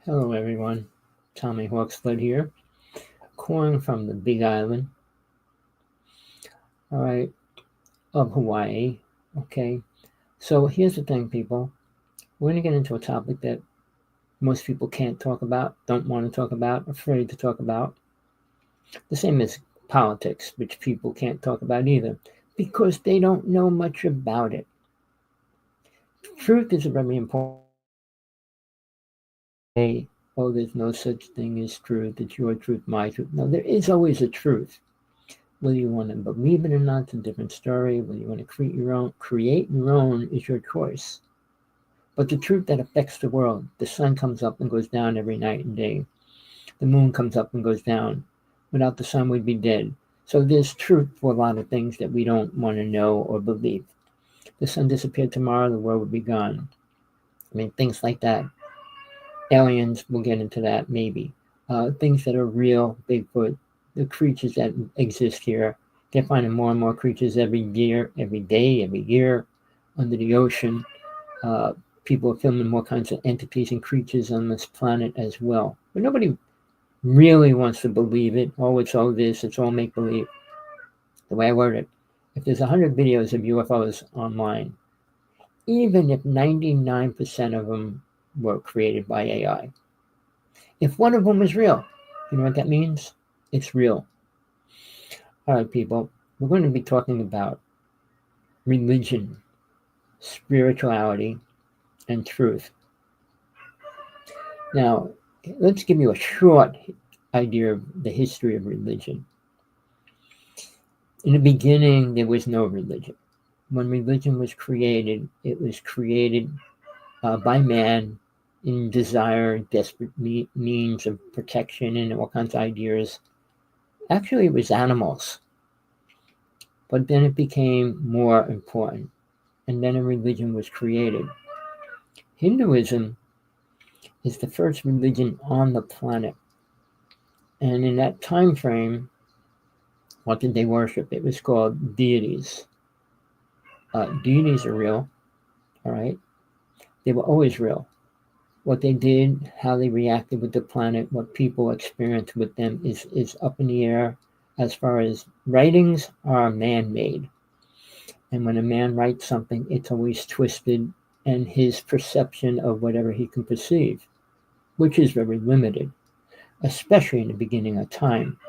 Hello everyone, Rev.Hawksblood here, calling from the Big Island, alright, of Hawaii, okay? So here's the thing, people. We're going to get into a topic that most people can't talk about, don't want to talk about, afraid to talk about. The same as politics, which people can't talk about either, because they don't know much about it. Truth is very important. Hey, oh, there's no such thing as truth, it's your truth, my truth. No, there is always a truth. Whether you want to believe it or not, it's a different story. Whether you want to create your own is your choice. But the truth that affects the world, the sun comes up and goes down every night and day. The moon comes up and goes down. Without the sun, we'd be dead. So there's truth for a lot of things that we don't want to know or believe. The sun disappeared tomorrow, the world would be gone. I mean, things like that. Aliens, we'll get into that maybe. Things that are real, Bigfoot, the creatures that exist here. They're finding more and more creatures every year, every day, every year under the ocean. People are filming more kinds of entities and creatures on this planet as well. But nobody really wants to believe it. Oh, it's all this, it's all make-believe. The way I word it, if there's 100 videos of UFOs online, even if 99% of them were created by AI, if one of them is real, you know what that means? It's real. All right, people, we're going to be talking about religion, spirituality, and truth. Now, let's give you a short idea of the history of religion. In the beginning, there was no religion. When religion was created, it was created by man in desire, desperate means of protection, and all kinds of ideas. Actually, it was animals. But then it became more important, and then a religion was created. Hinduism is the first religion on the planet. And in that time frame, what did they worship? It was called deities. Deities are real, all right? They were always real. What they did, how they reacted with the planet, what people experienced with them is up in the air. As far as writings are man-made. And when a man writes something, it's always twisted, and his perception of whatever he can perceive, which is very limited, especially in the beginning of time.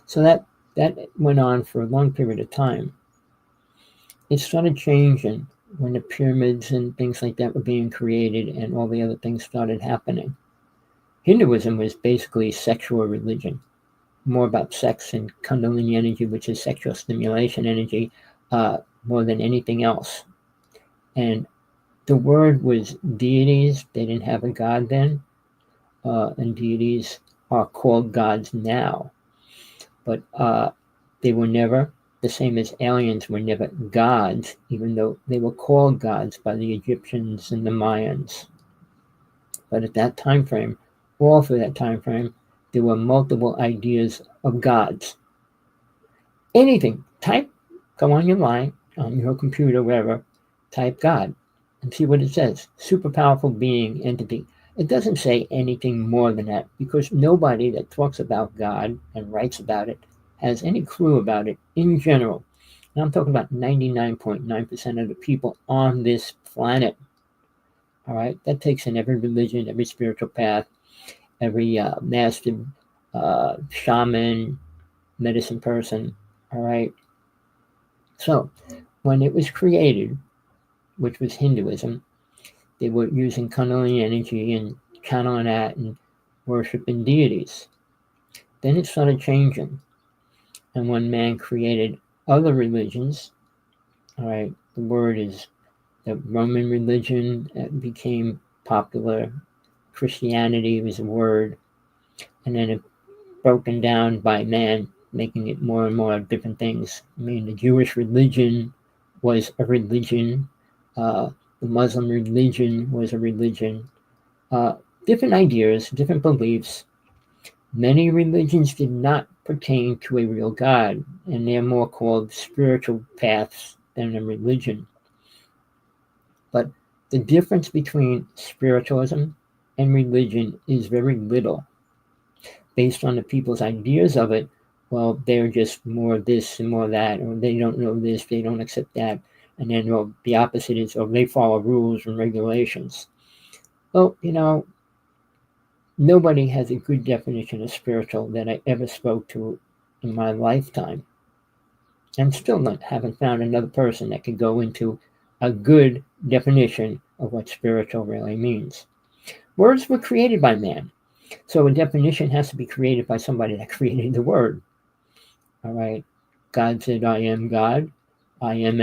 So that went on for a long period of time. It started changing when the pyramids and things like that were being created and all the other things started happening. Hinduism was basically sexual religion, more about sex and kundalini energy, which is sexual stimulation energy, more than anything else. And the word was deities. They didn't have a god then, and deities are called gods now. But they were never, the same as aliens were never gods, even though they were called gods by the Egyptians and the Mayans. But at that time frame, all through that time frame, there were multiple ideas of gods. Anything, go on your line, on your computer, wherever, type God and see what it says. Super powerful being, entity. It doesn't say anything more than that, because nobody that talks about God and writes about it has any clue about it in general. And I'm talking about 99.9% of the people on this planet. All right, that takes in every religion, every spiritual path, every master, shaman, medicine person. All right. So when it was created, which was Hinduism, they were using kundalini energy and channeling that and worshiping deities. Then it started changing. And when man created other religions, all right, the word is the Roman religion that became popular. Christianity was a word. And then it broken down by man, making it more and more different things. I mean, the Jewish religion was a religion. The Muslim religion was a religion. Different ideas, different beliefs. Many religions did not pertain to a real God, and they're more called spiritual paths than a religion. But the difference between spiritualism and religion is very little. Based on the people's ideas of it, well, they're just more this and more that, or they don't know this, they don't accept that. And then, well, the opposite is, oh, they follow rules and regulations. Well, nobody has a good definition of spiritual that I ever spoke to in my lifetime. And still haven't found another person that can go into a good definition of what spiritual really means. Words were created by man. So a definition has to be created by somebody that created the word. All right. God said, I am God. I am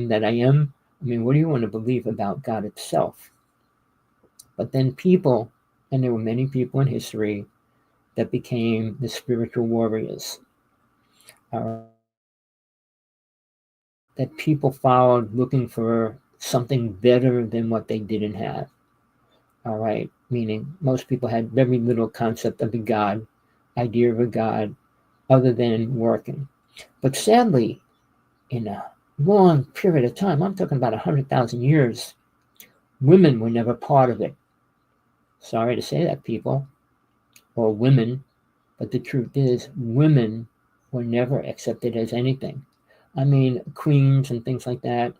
that I am. I mean, what do you want to believe about God itself? But then people, and there were many people in history that became the spiritual warriors. All right. That people followed looking for something better than what they didn't have. All right. Meaning most people had very little concept of a God, idea of a God, other than working. But sadly, in a long period of time, I'm talking about 100,000 years, women were never part of it. Sorry to say that, people, or women, but the truth is, women were never accepted as anything. I mean, queens and things like that,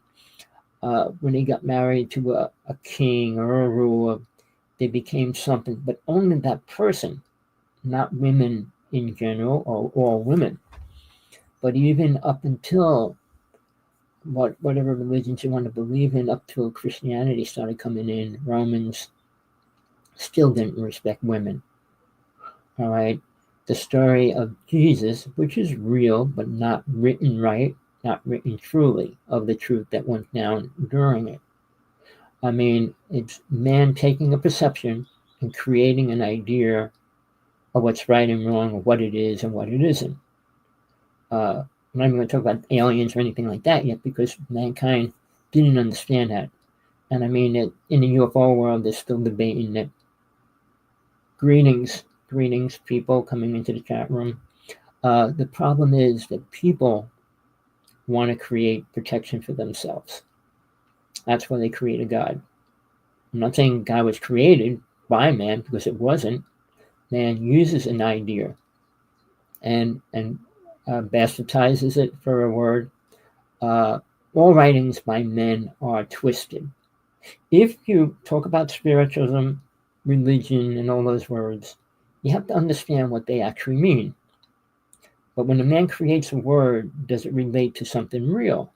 when they got married to a king or a ruler, they became something, but only that person, not women in general or all women. But even up until whatever religions you want to believe in, up till Christianity started coming in, Romans still didn't respect women. All right. The story of Jesus, which is real but not written right, not written truly, of the truth that went down during it. I mean, it's man taking a perception and creating an idea of what's right and wrong, of what it is and what it isn't. I'm not even going to talk about aliens or anything like that yet, because mankind didn't understand that. And I mean, that in the UFO world, they're still debating that. Greetings, people coming into the chat room. The problem is that people want to create protection for themselves. That's why they create a God. I'm not saying God was created by man, because it wasn't. Man uses an idea and bastardizes it for a word. All writings by men are twisted. If you talk about spiritualism, religion, and all those words, you have to understand what they actually mean. But when a man creates a word, does it relate to something real?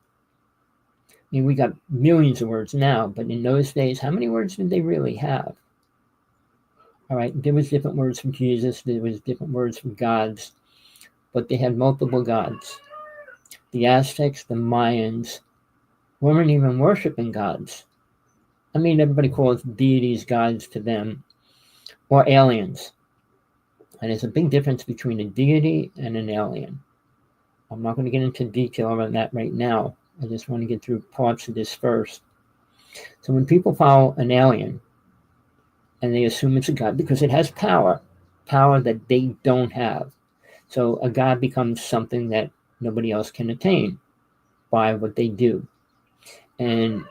I mean, we got millions of words now, but in those days, how many words did they really have? All right, there was different words for Jesus, there was different words for gods, but they had multiple gods. The Aztecs, the Mayans, weren't even worshiping gods. I mean, everybody calls deities gods to them, or aliens. And there's a big difference between a deity and an alien. I'm not going to get into detail on that right now. I just want to get through parts of this first. So when people follow an alien, and they assume it's a god because it has power that they don't have. So a god becomes something that nobody else can attain by what they do. And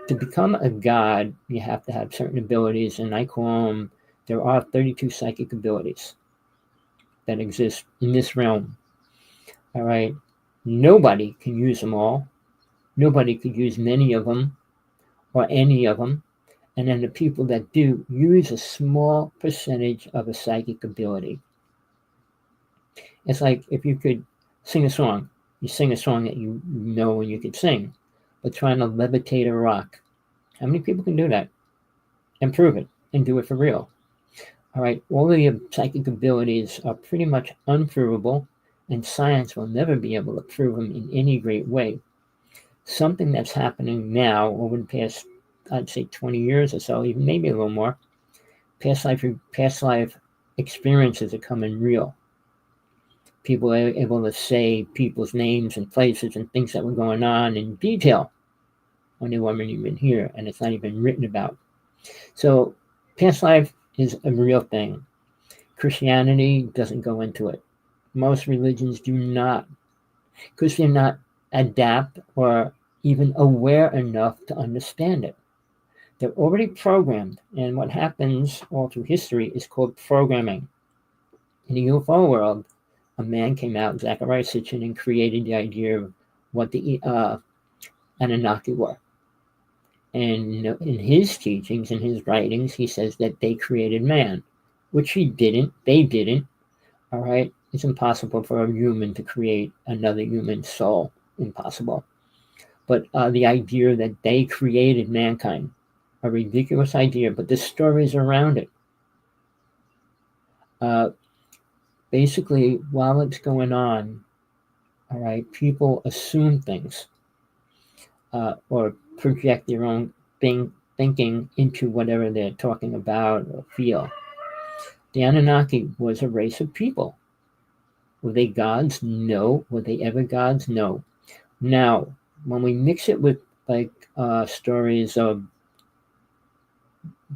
to become a god, you have to have certain abilities, and I call them, there are 32 psychic abilities that exist in this realm. All right. Nobody can use them all. Nobody could use many of them or any of them. And then the people that do use a small percentage of a psychic ability. It's like if you could sing a song, you sing a song that you know and you could sing, but trying to levitate a rock. How many people can do that and prove it and do it for real? All right, all of your psychic abilities are pretty much unprovable, and science will never be able to prove them in any great way. Something that's happening now over the past, I'd say 20 years or so, even maybe a little more, past life experiences are coming real. People are able to say people's names and places and things that were going on in detail when they weren't even here, and it's not even written about. So past life is a real thing. Christianity doesn't go into it. Most religions do not, because they're not adapt or even aware enough to understand it. They're already programmed. And what happens all through history is called programming. In the UFO world, a man came out, Zachariah Sitchin, and created the idea of what the Anunnaki were. And in his teachings, in his writings, he says that they created man, which he didn't. They didn't. All right? It's impossible for a human to create another human soul. Impossible. But the idea that they created mankind, a ridiculous idea, but the stories around it. Basically, while it's going on, all right, people assume things or project their own thinking into whatever they're talking about or feel. The Anunnaki was a race of people. Were they gods? No. Were they ever gods? No. Now, when we mix it with like stories of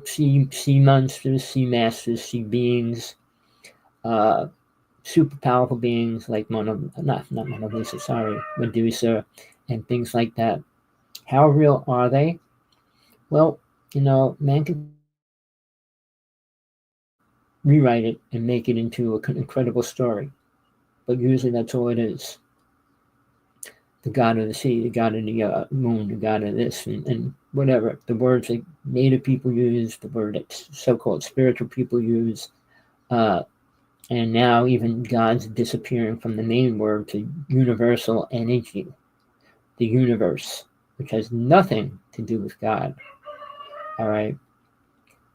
sea monsters, sea masters, sea beings, super powerful beings like Medusa, and things like that. How real are they? Well, man can rewrite it and make it into an incredible story, but usually that's all it is. The god of the sea, the god of the moon, the god of this, and whatever. The words that native people use, the word that so-called spiritual people use, and now even gods disappearing from the main word to universal energy, the universe, which has nothing to do with God. All right?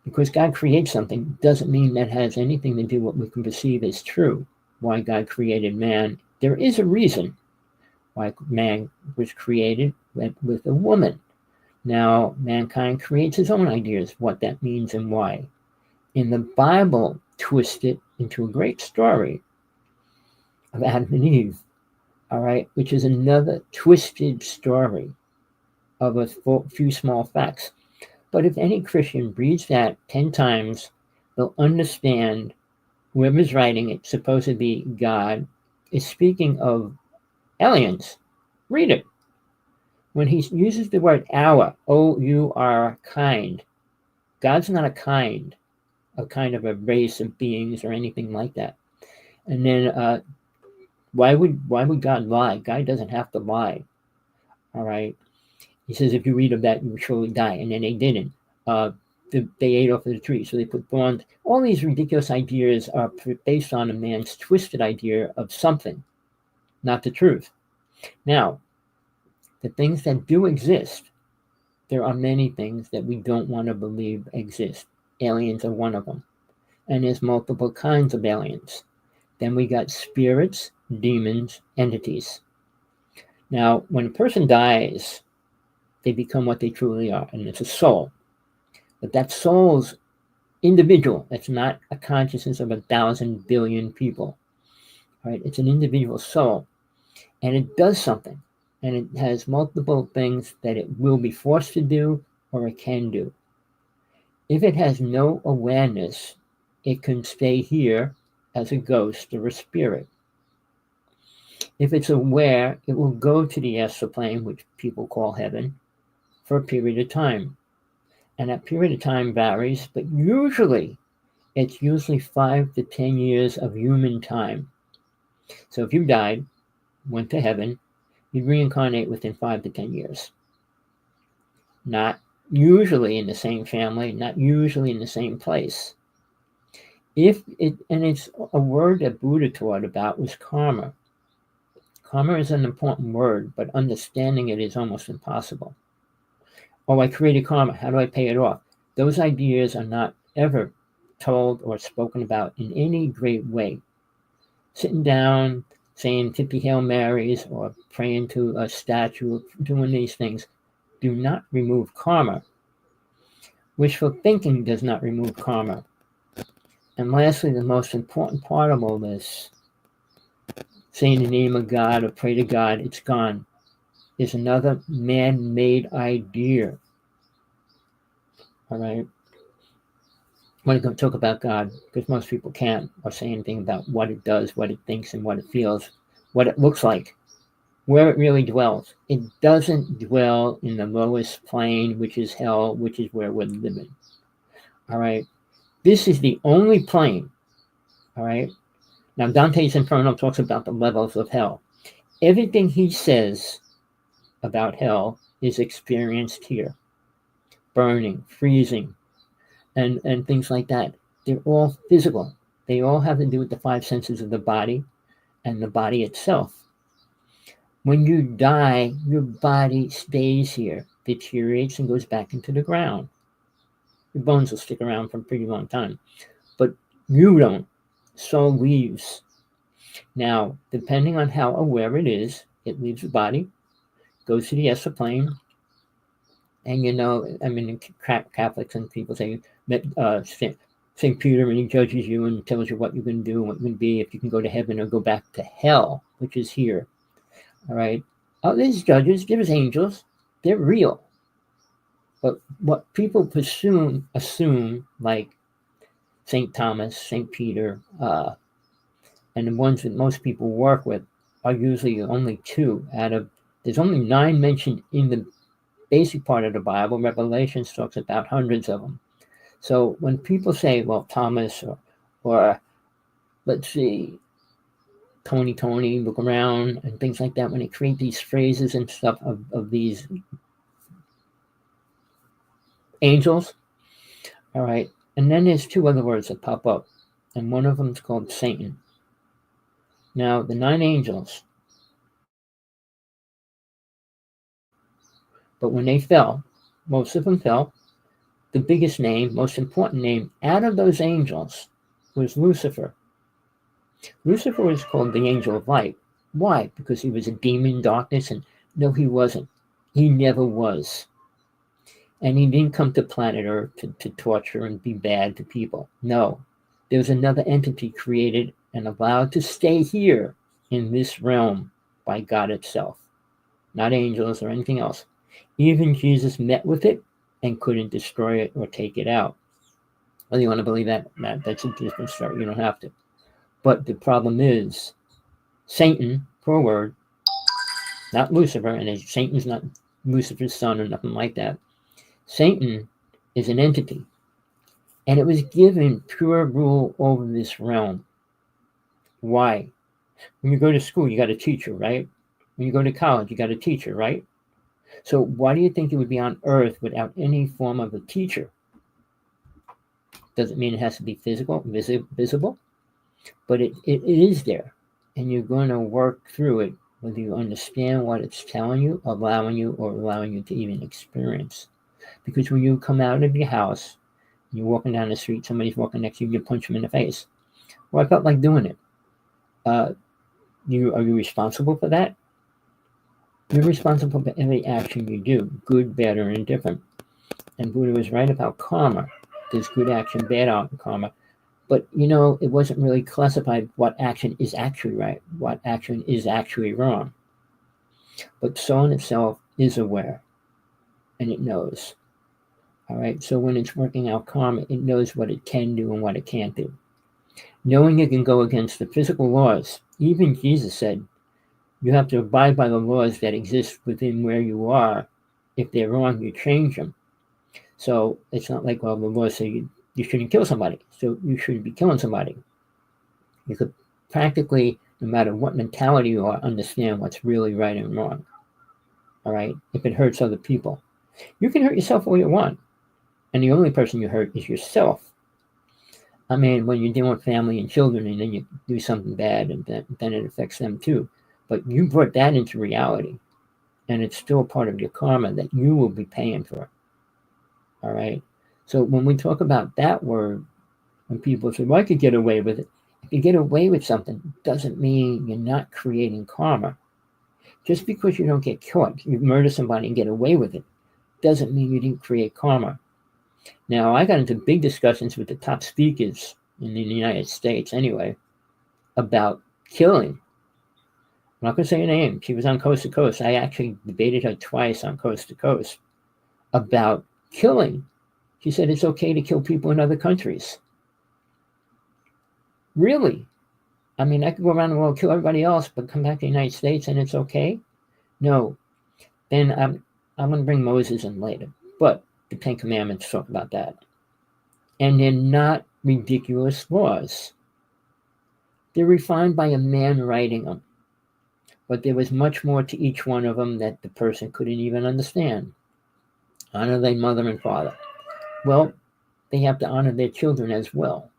Because God creates something doesn't mean that has anything to do with what we can perceive as true. Why God created man. There is a reason why man was created with a woman. Now, mankind creates his own ideas, what that means and why. In the Bible, twist it into a great story of Adam and Eve, all right, which is another twisted story of a few small facts. But if any Christian reads that 10 times, they'll understand whoever's writing it, supposed to be God, is speaking of aliens. Read it. When he uses the word our, you are kind. God's not a kind of a race of beings or anything like that. And then why would God lie? God doesn't have to lie. All right. He says, if you read of that, you will surely die. And then they didn't. They ate off of the tree, so they put thorns. All these ridiculous ideas are based on a man's twisted idea of something, not the truth. Now, the things that do exist, there are many things that we don't want to believe exist. Aliens are one of them. And there's multiple kinds of aliens. Then we got spirits, demons, entities. Now, when a person dies, they become what they truly are, and it's a soul. But that soul's individual. It's not a consciousness of 1,000 billion people. Right? It's an individual soul, and it does something, and it has multiple things that it will be forced to do or it can do. If it has no awareness, it can stay here as a ghost or a spirit. If it's aware, it will go to the astral plane, which people call heaven, for a period of time. And that period of time varies, but it's usually 5 to 10 years of human time. So if you died, went to heaven, you'd reincarnate within 5 to 10 years. Not usually in the same family, not usually in the same place. It's a word that Buddha taught about was karma. Karma is an important word, but understanding it is almost impossible. I created karma. How do I pay it off? Those ideas are not ever told or spoken about in any great way. Sitting down, saying 50 Hail Marys, or praying to a statue, doing these things, do not remove karma. Wishful thinking does not remove karma. And lastly, the most important part of all this, saying the name of God or pray to God, it's gone, is another man-made idea. All right? I'm going to talk about God because most people can't or say anything about what it does, what it thinks, and what it feels, what it looks like. where it really dwells. It doesn't dwell in the lowest plane, which is hell, which is where we're living. All right. This is the only plane. All right. Now, Dante's Inferno talks about the levels of hell. Everything he says about hell is experienced here. Burning, freezing, and things like that. They're all physical. They all have to do with the five senses of the body and the body itself. When you die, your body stays here, deteriorates, and goes back into the ground. Your bones will stick around for a pretty long time, but you don't. Soul leaves. Now, depending on how aware it is, it leaves the body, goes to the Esther plane, and I mean, Catholics and people say St. Peter, when he judges you and tells you what you can do and what you can be, if you can go to heaven or go back to hell, which is here. All right. Oh, there's judges, there's angels, they're real. But what people assume, like St. Thomas, St. Peter, and the ones that most people work with are usually only two out of, there's only 9 mentioned in the basic part of the Bible. Revelation talks about hundreds of them. So when people say, well, Thomas or let's see, Tony, look around and things like that, when they create these phrases and stuff of these angels, all right, and then there's 2 other words that pop up, and one of them is called Satan. Now, the 9 angels, but when they fell, most of them fell, the biggest name, most important name out of those angels was Lucifer. Lucifer was called the angel of light. Why? Because he was a demon, darkness, and no, he wasn't. He never was. And he didn't come to planet Earth to torture and be bad to people. No. There was another entity created and allowed to stay here in this realm by God itself. Not angels or anything else. Even Jesus met with it and couldn't destroy it or take it out. Whether you want to believe that, that's a different story. You don't have to. But the problem is, Satan, per word, not Lucifer, and Satan's not Lucifer's son or nothing like that. Satan is an entity, and it was given pure rule over this realm. Why? When you go to school, you got a teacher, right? When you go to college, you got a teacher, right? So why do you think it would be on Earth without any form of a teacher? Doesn't mean it has to be physical, visible, but it is there, and you're going to work through it, whether you understand what it's telling you, allowing you to even experience. Because when you come out of your house, you're walking down the street, somebody's walking next to you, you punch them in the face. Well, I felt like doing it. Are you responsible for that? You're responsible for every action you do, good, bad, or indifferent. And Buddha was right about karma. There's good action, bad karma. But, it wasn't really classified what action is actually right, what action is actually wrong. But soul in itself is aware, and it knows. All right, so when it's working out karma, it knows what it can do and what it can't do. Knowing it can go against the physical laws. Even Jesus said, you have to abide by the laws that exist within where you are. If they're wrong, you change them. So it's not like, well, the laws say you shouldn't kill somebody, so you shouldn't be killing somebody. You could practically, no matter what mentality you are, understand what's really right and wrong. All right, if it hurts other people. You can hurt yourself all you want, and the only person you hurt is yourself. I mean, when you're dealing with family and children, and then you do something bad, and then it affects them too. But you brought that into reality, and it's still part of your karma that you will be paying for. All right? So when we talk about that word, when people say, well, I could get away with it. If you get away with something, doesn't mean you're not creating karma. Just because you don't get caught, you murder somebody and get away with it, doesn't mean you didn't create karma. Now, I got into big discussions with the top speakers in the United States anyway about killing. I'm not going to say her name. She was on Coast to Coast. I actually debated her twice on Coast to Coast about killing. She said it's okay to kill people in other countries. Really? I mean, I could go around the world, kill everybody else, but come back to the United States and it's okay? No, then I'm going to bring Moses in later. But the Ten Commandments talk about that. And they're not ridiculous laws. They're refined by a man writing them. But there was much more to each one of them that the person couldn't even understand. Honor thy mother and father. Well, they have to honor their children as well.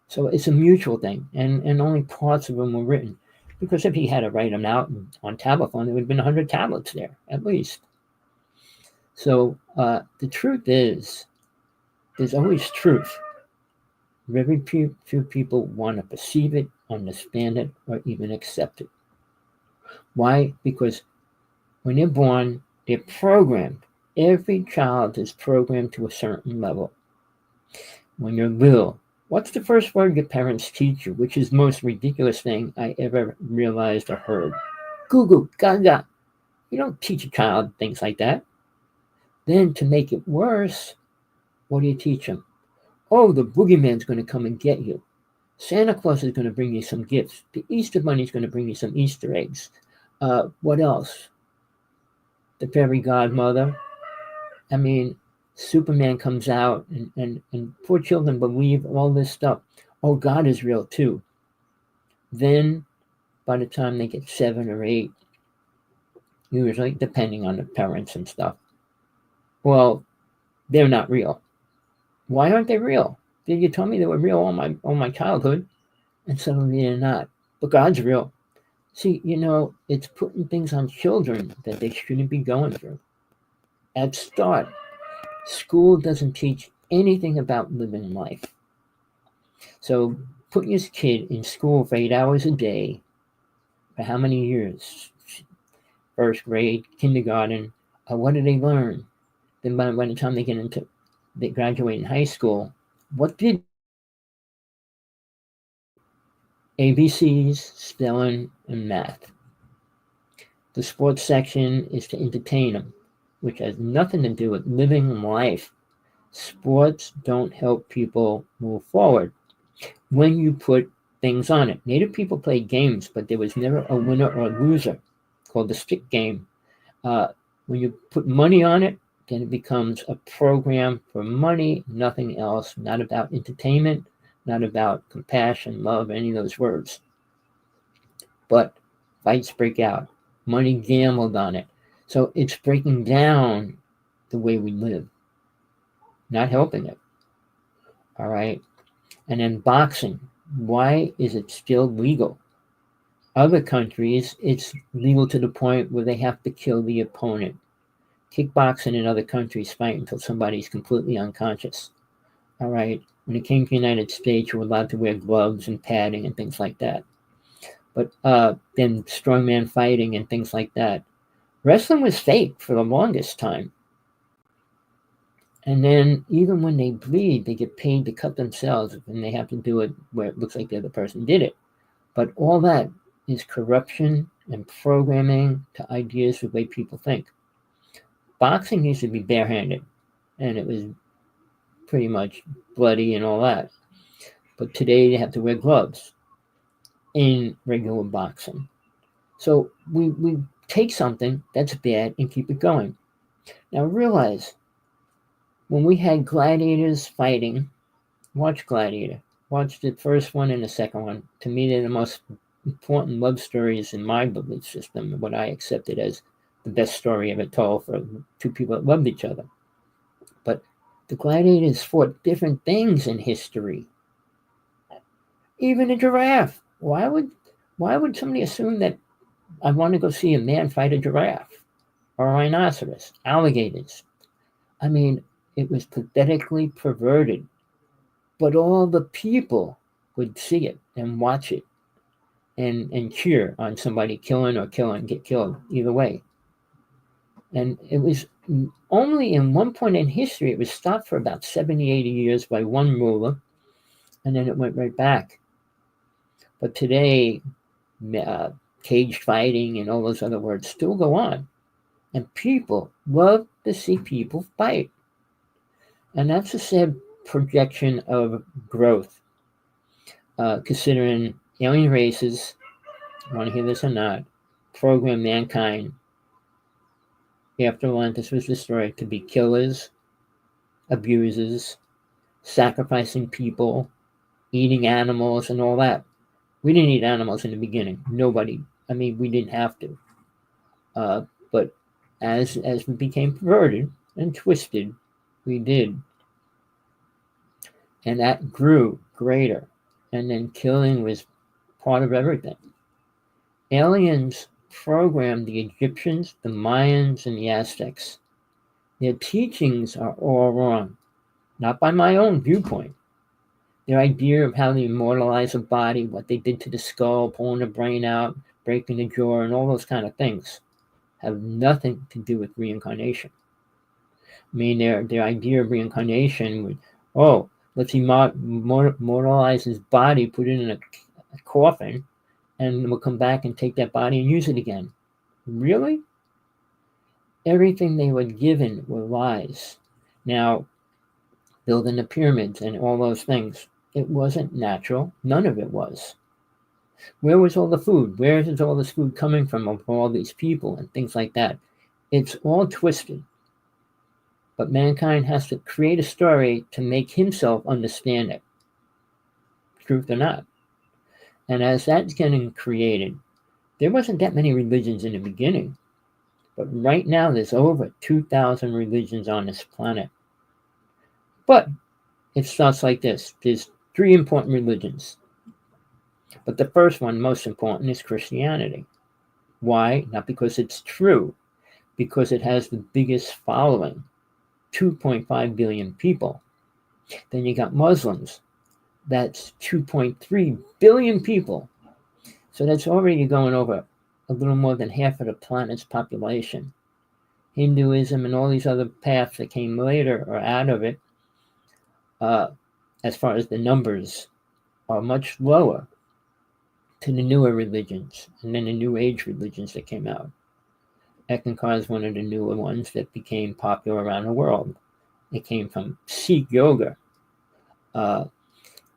So it's a mutual thing, and only parts of them were written. Because if he had to write them out on tablaphone, there would have been 100 tablets there, at least. So the truth is, there's always truth. Very few people want to perceive it, understand it, or even accept it. Why? Because when they're born, they're programmed. Every child is programmed to a certain level. When you're little, what's the first word your parents teach you? Which is the most ridiculous thing I ever realized or heard. Goo goo, gaga. You don't teach a child things like that. Then to make it worse, what do you teach them? Oh, the boogeyman's going to come and get you. Santa Claus is going to bring you some gifts. The Easter Bunny is going to bring you some Easter eggs. What else? The fairy godmother. I mean, Superman comes out, and poor children believe all this stuff. Oh, God is real too. Then, by the time they get 7 or 8, usually, depending on the parents and stuff, well, they're not real. Why aren't they real? Did you tell me they were real all my childhood? And suddenly they're not. But God's real. See, it's putting things on children that they shouldn't be going through. At start, school doesn't teach anything about living life. So putting your kid in school for 8 hours a day, for how many years? First grade, kindergarten, what do they learn? Then by the time they graduate in high school, what did ABCs, spelling, and math. The sports section is to entertain them, which has nothing to do with living life. Sports don't help people move forward when you put things on it. Native people played games, but there was never a winner or a loser, called the stick game. When you put money on it, then it becomes a program for money, nothing else, not about entertainment, not about compassion, love, any of those words. But fights break out. Money gambled on it. So it's breaking down the way we live, not helping it. All right. And then boxing. Why is it still legal? Other countries, it's legal to the point where they have to kill the opponent. Kickboxing in other countries fight until somebody's completely unconscious. All right. When it came to the United States, you were allowed to wear gloves and padding and things like that. But then strongman fighting and things like that. Wrestling was fake for the longest time. And then even when they bleed, they get paid to cut themselves, and they have to do it where it looks like the other person did it. But all that is corruption and programming to ideas the way people think. Boxing used to be barehanded, and it was pretty much bloody and all that. But today they have to wear gloves in regular boxing. So we take something that's bad and keep it going. Now realize, when we had gladiators fighting, watch Gladiator. Watch the first one and the second one. To me, they're the most important love stories in my belief system, what I accepted as the best story ever told for two people that loved each other. But the gladiators fought different things in history. Even a giraffe. Why would somebody assume that I want to go see a man fight a giraffe or a rhinoceros, alligators? I mean, it was pathetically perverted, but all the people would see it and watch it and cheer on somebody killing or get killed, either way. And it was only in one point in history, it was stopped for about 70, 80 years by one ruler, and then it went right back. But today, cage fighting and all those other words still go on. And people love to see people fight. And that's a sad projection of growth, considering alien races, want to hear this or not, programmed mankind after Atlantis was destroyed to be killers, abusers, sacrificing people, eating animals, and all that. We didn't eat animals in the beginning. Nobody. I mean, we didn't have to. But as we became perverted and twisted, we did. And that grew greater. And then killing was part of everything. Aliens programmed the Egyptians, the Mayans, and the Aztecs. Their teachings are all wrong, not by my own viewpoint. Their idea of how to immortalize a body, what they did to the skull, pulling the brain out, breaking the jaw, and all those kind of things have nothing to do with reincarnation. I mean, their idea of reincarnation would, let's immortalize his body, put it in a coffin, and we'll come back and take that body and use it again. Really? Everything they were given were lies. Now, building the pyramids and all those things, it wasn't natural. None of it was. Where was all the food? Where is all this food coming from of all these people and things like that? It's all twisted. But mankind has to create a story to make himself understand it, truth or not. And as that's getting created, there wasn't that many religions in the beginning. But right now, there's over 2,000 religions on this planet. But it starts like this. There's 3 important religions. But the first one, most important, is Christianity. Why? Not because it's true. Because it has the biggest following. 2.5 billion people. Then you got Muslims. That's 2.3 billion people. So that's already going over a little more than half of the planet's population. Hinduism and all these other paths that came later or out of it, as far as the numbers, are much lower to the newer religions and then the New Age religions that came out. Ekankar is one of the newer ones that became popular around the world. It came from Sikh yoga. And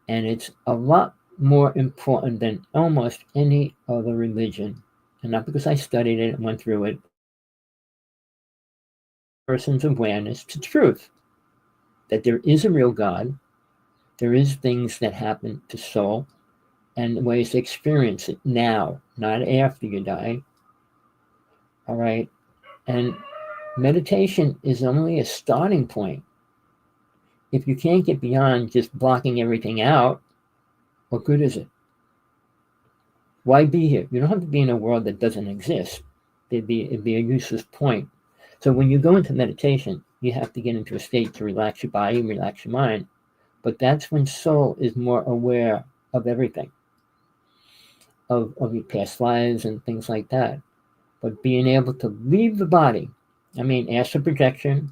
it's a lot more important than almost any other religion. And not because I studied it and went through it. Person's awareness to truth. That there is a real God. There is things that happen to soul and ways to experience it now, not after you die. All right. And meditation is only a starting point. If you can't get beyond just blocking everything out, what good is it? Why be here? You don't have to be in a world that doesn't exist. It'd be a useless point. So when you go into meditation, you have to get into a state to relax your body, relax your mind. But that's when soul is more aware of everything, of your past lives and things like that. But being able to leave the body, I mean, astral projection,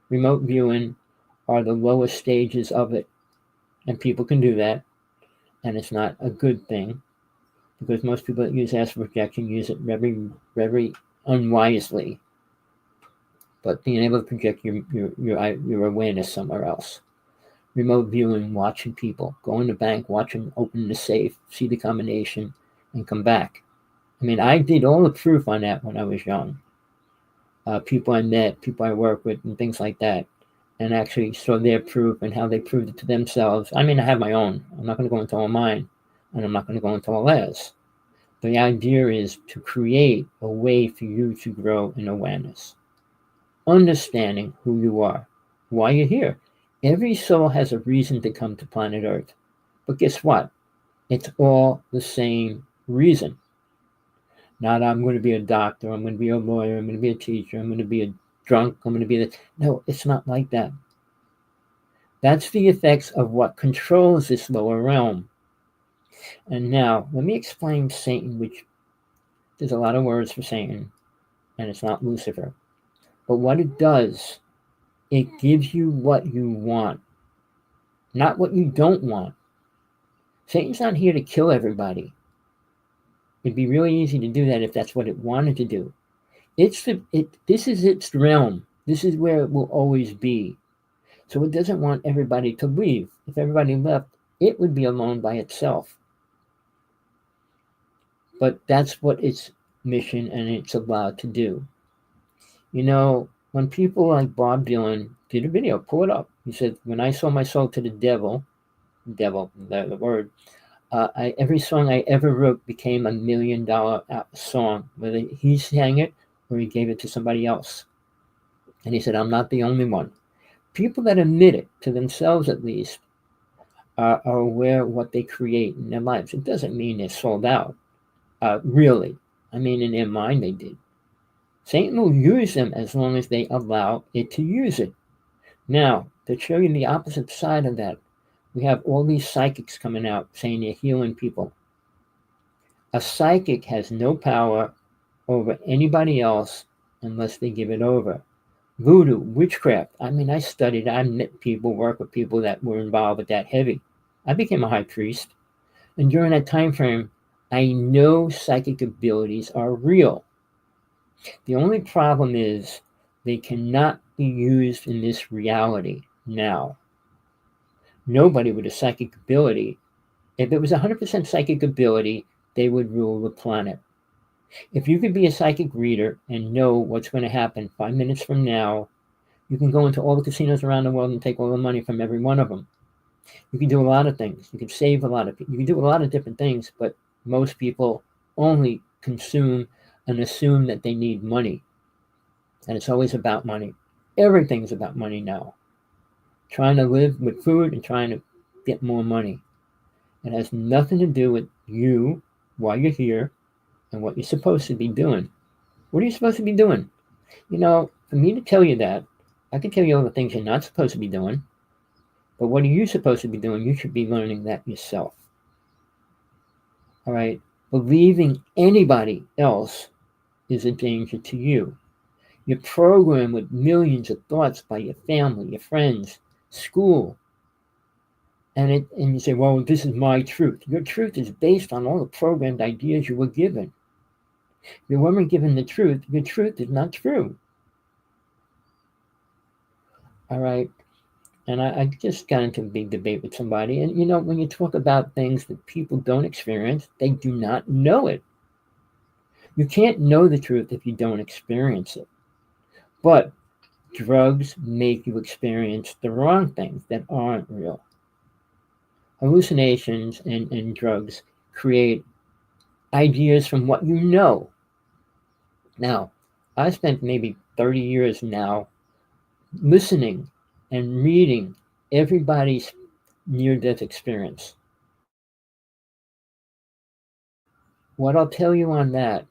remote viewing are the lowest stages of it. And people can do that. And it's not a good thing because most people that use astral projection use it very, very unwisely. But being able to project your awareness somewhere else. Remote viewing, watching people, go in the bank, watch them open the safe, see the combination, and come back. I mean, I did all the proof on that when I was young. People I met, people I work with, and things like that. And actually saw their proof and how they proved it to themselves. I mean, I have my own. I'm not going to go into all mine, and I'm not going to go into all theirs. The idea is to create a way for you to grow in awareness. Understanding who you are, why you're here. Every soul has a reason to come to planet Earth. But guess what? It's all the same reason. Not I'm going to be a doctor, I'm going to be a lawyer, I'm going to be a teacher, I'm going to be a drunk, I'm going to be No, it's not like that. That's the effects of what controls this lower realm. And now, let me explain Satan, which there's a lot of words for Satan, and it's not Lucifer. But what it does, it gives you what you want, not what you don't want. Satan's not here to kill everybody. It'd be really easy to do that if that's what it wanted to do. This is its realm. This is where it will always be. So it doesn't want everybody to leave. If everybody left, it would be alone by itself. But that's what its mission and it's allowed to do. You know, when people like Bob Dylan did a video, pull it up. He said, "When I sold my soul to the devil, the word, every song I ever wrote became $1 million song, whether he sang it or he gave it to somebody else." And he said, "I'm not the only one." People that admit it, to themselves at least, are aware of what they create in their lives. It doesn't mean they're sold out, really. I mean, in their mind, they did. Satan will use them as long as they allow it to use it. Now, to show you the opposite side of that, we have all these psychics coming out saying they're healing people. A psychic has no power over anybody else unless they give it over. Voodoo, witchcraft. I mean, I studied, I met people, worked with people that were involved with that heavy. I became a high priest. And during that time frame, I know psychic abilities are real. The only problem is they cannot be used in this reality now. Nobody with a psychic ability, if it was 100% psychic ability, they would rule the planet. If you could be a psychic reader and know what's going to happen 5 minutes from now, you can go into all the casinos around the world and take all the money from every one of them. You can do a lot of things. You can save a lot of people. You can do a lot of different things, but most people only consume and assume that they need money. And it's always about money. Everything's about money now. Trying to live with food and trying to get more money. It has nothing to do with you, why you're here, and what you're supposed to be doing. What are you supposed to be doing? You know, for me to tell you that, I can tell you all the things you're not supposed to be doing. But what are you supposed to be doing? You should be learning that yourself. All right? Believing anybody else is a danger to you. You're programmed with millions of thoughts by your family, your friends, school. And you say, well, this is my truth. Your truth is based on all the programmed ideas you were given. If you weren't given the truth, your truth is not true. All right? And I just got into a big debate with somebody. And, you know, when you talk about things that people don't experience, they do not know it. You can't know the truth if you don't experience it. But drugs make you experience the wrong things that aren't real. Hallucinations and drugs create ideas from what you know. Now, I spent maybe 30 years now listening and reading everybody's near-death experience. What I'll tell you on that,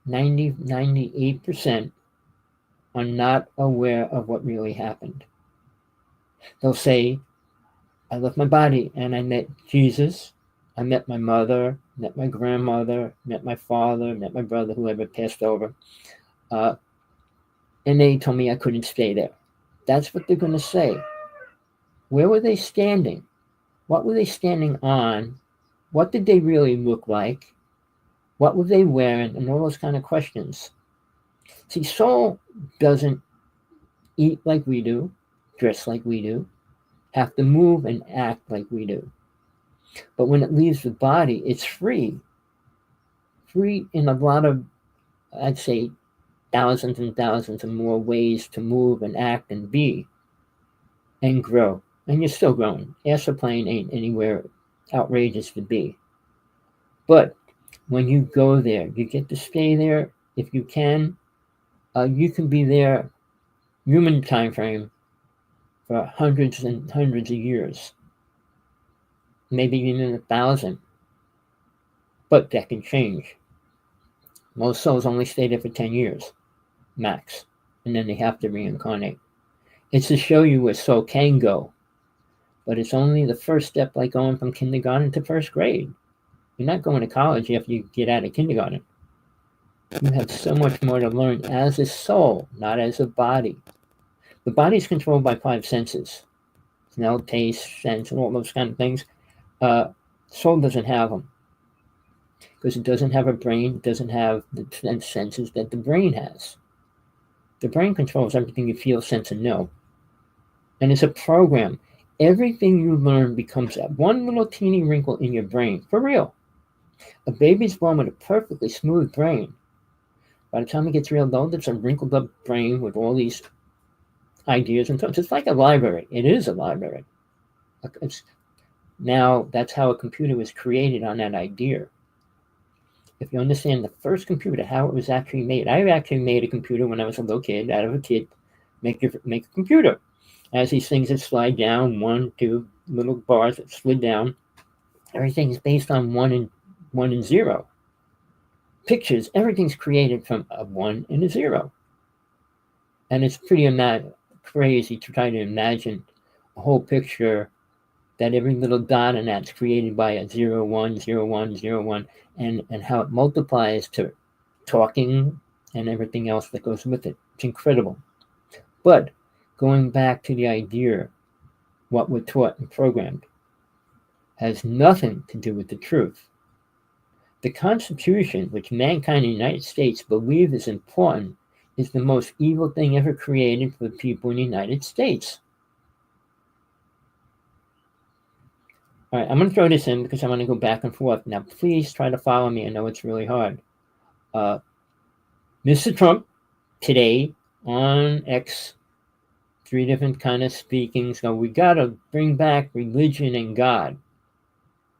98% are not aware of what really happened. They'll say, I left my body and I met Jesus, I met my mother, met my grandmother, met my father, met my brother, whoever passed over, and they told me I couldn't stay there. That's what they're going to say. Where were they standing? What were they standing on? What did they really look like? What were they wearing? And all those kind of questions. See, soul doesn't eat like we do, dress like we do, have to move and act like we do. But when it leaves the body, it's free. Free in a lot of, I'd say, thousands and thousands of more ways to move and act and be and grow. And you're still growing. Astral plane ain't anywhere outrageous to be. But when you go there, you get to stay there if you can. You can be there, human time frame, for hundreds and hundreds of years, maybe even 1,000. But that can change. Most souls only stay there for 10 years, max, and then they have to reincarnate. It's to show you where soul can go, but it's only the first step, like going from kindergarten to first grade. You're not going to college after you get out of kindergarten. You have so much more to learn as a soul, not as a body. The body is controlled by 5 senses. Smell, taste, sense, and all those kind of things. Soul doesn't have them. Because it doesn't have a brain, it doesn't have the senses that the brain has. The brain controls everything you feel, sense, and know. And it's a program. Everything you learn becomes that one little teeny wrinkle in your brain, for real. A baby's born with a perfectly smooth brain. By the time it gets real old, it's a wrinkled up brain with all these ideas and thoughts. It's like a library. It is a library. Now, that's how a computer was created, on that idea. If you understand the first computer, how it was actually made. I actually made a computer when I was a little kid, out of a kid, make a computer. As these things that slide down, 1, 2 little bars that slid down, everything is based on 1 and 0. Pictures, everything's created from a 1 and a 0. And it's pretty crazy to try to imagine a whole picture that every little dot in that's created by a 0, 1, 0, 1, 0, 1, and how it multiplies to talking and everything else that goes with it. It's incredible. But going back to the idea, what we're taught and programmed has nothing to do with the truth. The Constitution, which mankind in the United States believe is important, is the most evil thing ever created for the people in the United States. All right, I'm going to throw this in because I want to go back and forth. Now, please try to follow me. I know it's really hard. Mr. Trump, today on X, 3 different kind of speaking. So we got to bring back religion and God.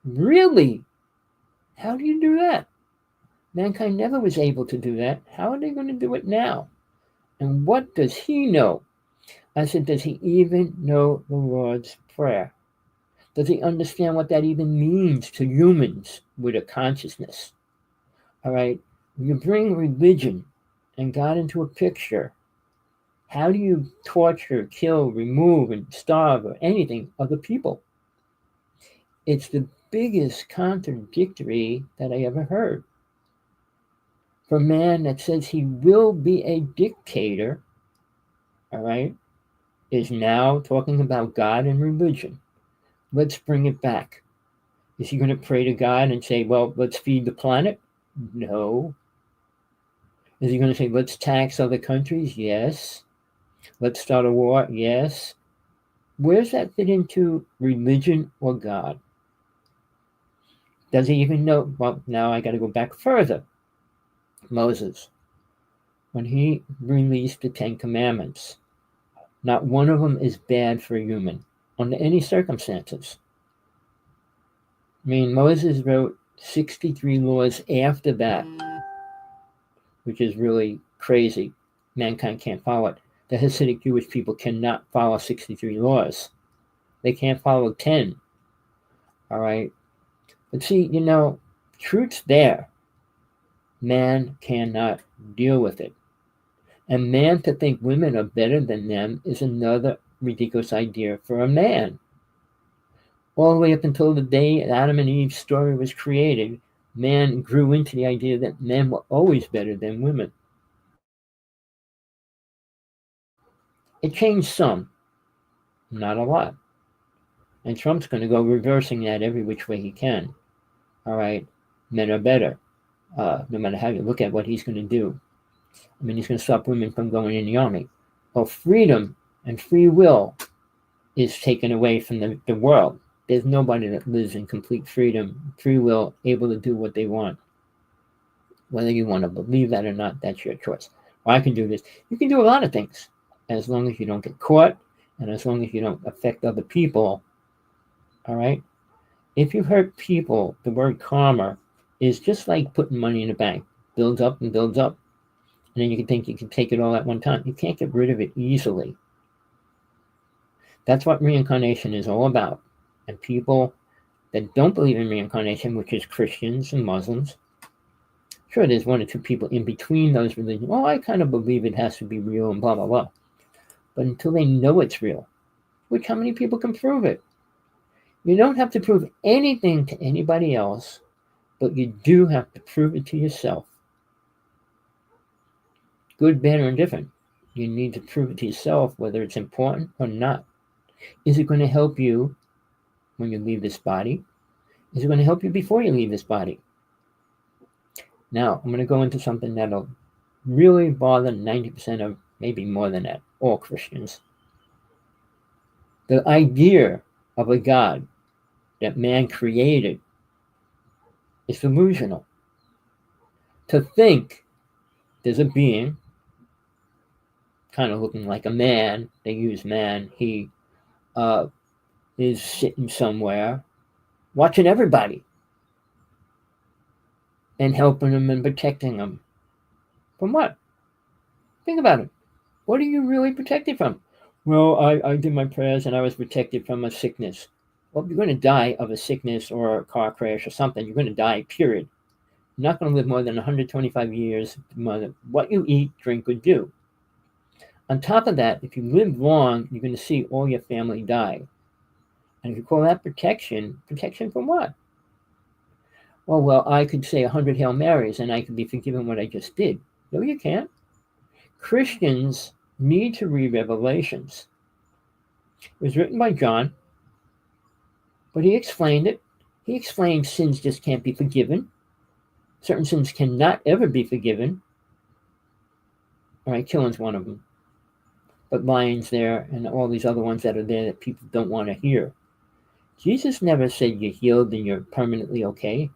Really? How do you do that? Mankind never was able to do that. How are they going to do it now? And what does he know? I said, does he even know the Lord's Prayer? Does he understand what that even means to humans with a consciousness? All right, when you bring religion and God into a picture, how do you torture, kill, remove, and starve, or anything, other people? It's the biggest contradictory that I ever heard. For a man that says he will be a dictator, all right, is now talking about God and religion. Let's bring it back. Is he going to pray to God and say, well, let's feed the planet? No. Is he going to say, let's tax other countries? Yes. Let's start a war? Yes. Where's that fit into religion or God? Does he even know? Well, now I got to go back further. Moses, when he released the 10 Commandments, not one of them is bad for a human under any circumstances. I mean, Moses wrote 63 laws after that, which is really crazy. Mankind can't follow it. The Hasidic Jewish people cannot follow 63 laws. They can't follow 10. All right? But see, truth's there. Man cannot deal with it. And man to think women are better than them is another ridiculous idea for a man. All the way up until the day Adam and Eve's story was created, man grew into the idea that men were always better than women. It changed some, not a lot. And Trump's going to go reversing that every which way he can. All right, men are better, no matter how you look at what he's going to do. I mean, he's going to stop women from going in the army. Well, freedom and free will is taken away from the world. There's nobody that lives in complete freedom, free will, able to do what they want. Whether you want to believe that or not, that's your choice. Well, I can do this. You can do a lot of things as long as you don't get caught and as long as you don't affect other people. All right? If you hurt people, the word karma is just like putting money in the bank. Builds up and builds up. And then you can think you can take it all at one time. You can't get rid of it easily. That's what reincarnation is all about. And people that don't believe in reincarnation, which is Christians and Muslims, sure, there's 1 or 2 people in between those religions. Well, I kind of believe it has to be real and blah, blah, blah. But until they know it's real, which how many people can prove it? You don't have to prove anything to anybody else, but you do have to prove it to yourself. Good, bad, or indifferent. You need to prove it to yourself whether it's important or not. Is it going to help you when you leave this body? Is it going to help you before you leave this body? Now, I'm going to go into something that'll really bother 90% of, maybe more than that, all Christians. The idea of a God that man created It's delusional. To think there's a being kind of looking like a man, they use man, he is sitting somewhere watching everybody and helping them and protecting them. From what? Think about it. What are you really protected from? Well, I did my prayers and I was protected from a sickness. Well, you're going to die of a sickness or a car crash or something. You're going to die, period. You're not going to live more than 125 years, more than what you eat, drink, or do. On top of that, if you live long, you're going to see all your family die. And if you call that protection, protection from what? Well, I could say 100 Hail Marys and I could be forgiven what I just did. No, you can't. Christians need to read Revelations. It was written by John, but he explained it. He explained sins just can't be forgiven. Certain sins cannot ever be forgiven. All right, killing's one of them. But lying's there and all these other ones that are there that people don't want to hear. Jesus never said you're healed and you're permanently okay.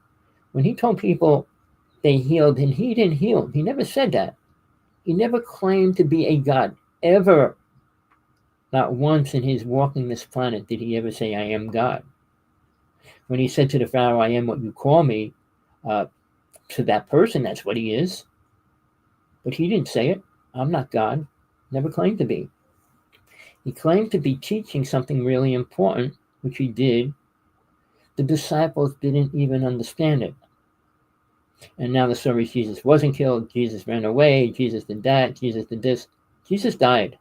When he told people they healed and he didn't heal, he never said that. He never claimed to be a God, ever. Not once in his walking this planet did he ever say, I am God. When he said to the Pharaoh, I am what you call me, to that person, that's what he is. But he didn't say it. I'm not God. Never claimed to be. He claimed to be teaching something really important, which he did. The disciples didn't even understand it. And now the story is Jesus wasn't killed, Jesus ran away, Jesus did that, Jesus did this. Jesus died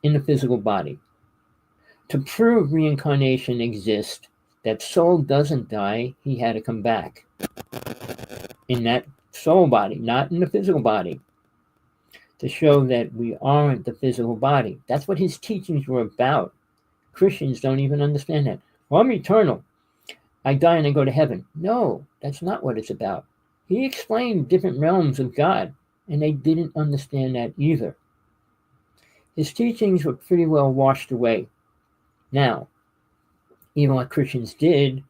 in the physical body. To prove reincarnation exists, that soul doesn't die, he had to come back in that soul body, not in the physical body, to show that we aren't the physical body. That's what his teachings were about. Christians don't even understand that. Well, I'm eternal. I die and I go to heaven. No, that's not what it's about. He explained different realms of God, and they didn't understand that either. His teachings were pretty well washed away. Now, even what Christians did,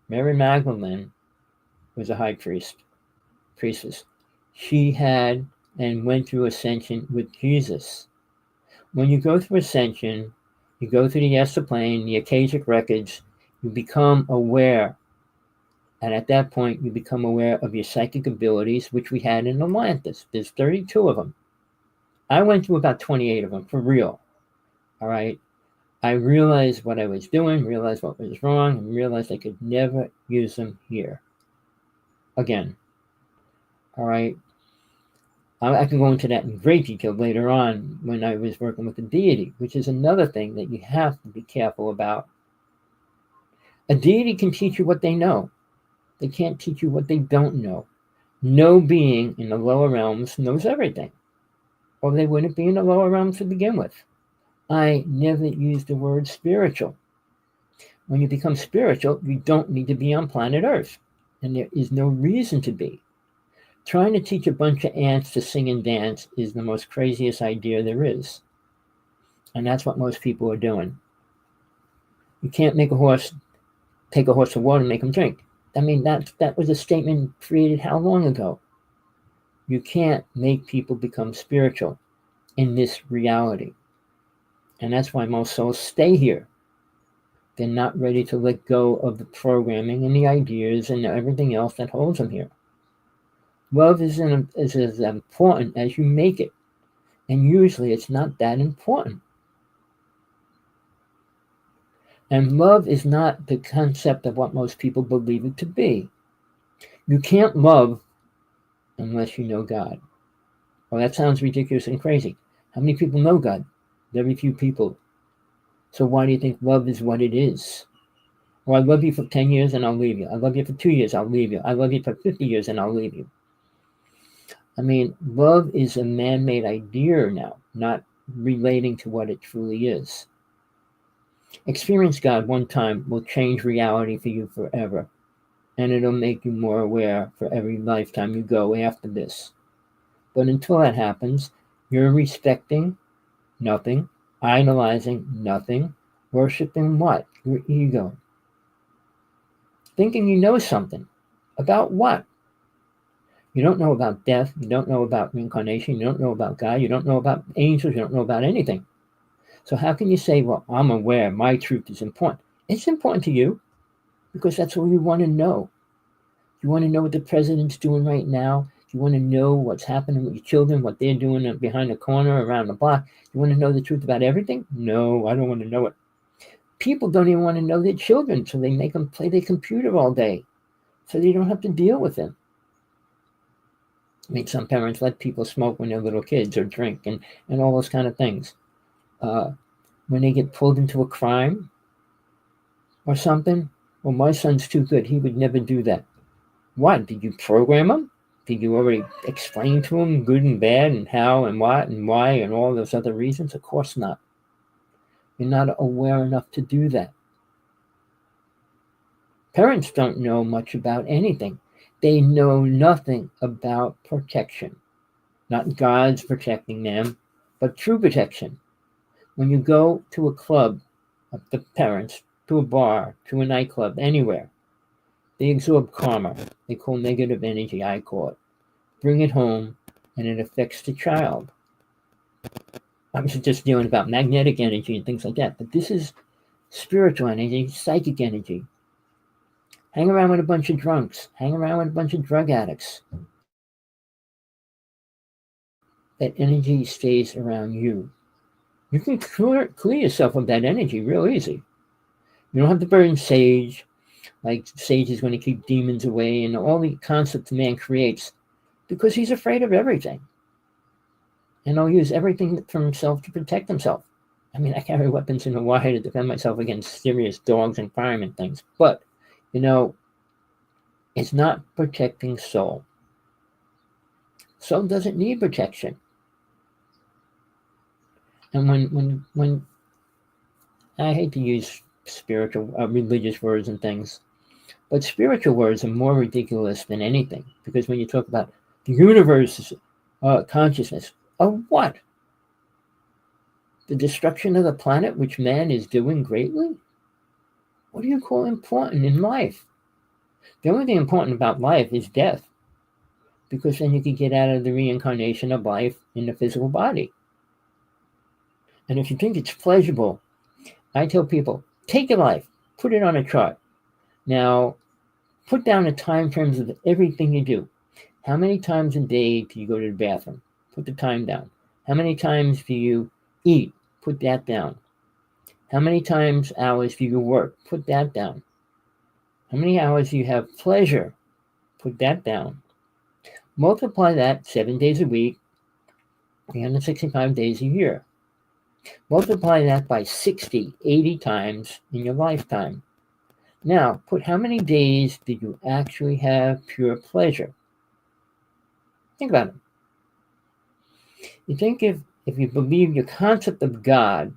Mary Magdalene was a high priestess. She had and went through ascension with Jesus. When you go through ascension, you go through the Esther plane, the Akashic records, you become aware. And at that point, you become aware of your psychic abilities, which we had in Atlantis. There's 32 of them. I went through about 28 of them, for real. All right? I realized what I was doing, realized what was wrong, and realized I could never use them here again. All right? I can go into that in great detail later on when I was working with the deity, which is another thing that you have to be careful about. A deity can teach you what they know. They can't teach you what they don't know. No being in the lower realms knows everything, or they wouldn't be in the lower realms to begin with. I never use the word spiritual. When you become spiritual, you don't need to be on planet Earth, and there is no reason to be. Trying to teach a bunch of ants to sing and dance is the most craziest idea there is. And that's what most people are doing. You can't make a horse, take a horse to water and make him drink. I mean, that was a statement created how long ago? You can't make people become spiritual in this reality. And that's why most souls stay here. They're not ready to let go of the programming and the ideas and everything else that holds them here. Love is as important as you make it. And usually it's not that important. And love is not the concept of what most people believe it to be. You can't love unless you know God. Well, that sounds ridiculous and crazy. How many people know God? Very few people. So why do you think love is what it is? Well, I love you for 10 years and I'll leave you. I love you for 2 years, I'll leave you. I love you for 50 years and I'll leave you. I mean, love is a man-made idea now, not relating to what it truly is. Experience God one time will change reality for you forever. And it'll make you more aware for every lifetime you go after this. But until that happens, you're respecting nothing, idolizing nothing, worshiping what? Your ego. Thinking you know something About what? You don't know about death. You don't know about reincarnation. You don't know about God. You don't know about angels. You don't know about anything. So how can you say, well, I'm aware, my truth is important? It's important to you because that's all you want to know. You want to know what the president's doing right now. You want to know what's happening with your children, what they're doing behind the corner, around the block. You want to know the truth about everything? No, I don't want to know it. People don't even want to know their children, so they make them play their computer all day so they don't have to deal with them. I mean, some parents let people smoke when they're little kids or drink and all those kind of things. When they get pulled into a crime or something, well, my son's too good. He would never do that. What? Did you program him? Did you already explain to him good and bad and how and what and why and all those other reasons? Of course not. You're not aware enough to do that. Parents don't know much about anything. They know nothing about protection. Not God's protecting them, but true protection. When you go to a club, the parents, to a bar, to a nightclub, anywhere, they absorb karma. They call negative energy, I call it. Bring it home, and it affects the child. I was just dealing about magnetic energy and things like that, but this is spiritual energy, psychic energy. Hang around with a bunch of drunks. Hang around with a bunch of drug addicts. That energy stays around you. You can clear yourself of that energy real easy. You don't have to burn sage, like sage is going to keep demons away and all the concepts man creates because he's afraid of everything. And he'll use everything from himself to protect himself. I mean, I carry weapons in Hawaii to defend myself against serious dogs and firemen things. But, it's not protecting soul. Soul doesn't need protection. And when I hate to use spiritual, religious words and things, but spiritual words are more ridiculous than anything. Because when you talk about the universe's consciousness, of what? The destruction of the planet, which man is doing greatly? What do you call important in life? The only thing important about life is death. Because then you can get out of the reincarnation of life in the physical body. And if you think it's pleasurable, I tell people, take your life, put it on a chart. Now, put down the time frames of everything you do. How many times a day do you go to the bathroom? Put the time down. How many times do you eat? Put that down. How many hours do you work? Put that down. How many hours do you have pleasure? Put that down. Multiply that 7 days a week, 365 days a year. Multiply that by 60, 80 times in your lifetime. Now, put how many days did you actually have pure pleasure? Think about it. You think if you believe your concept of God,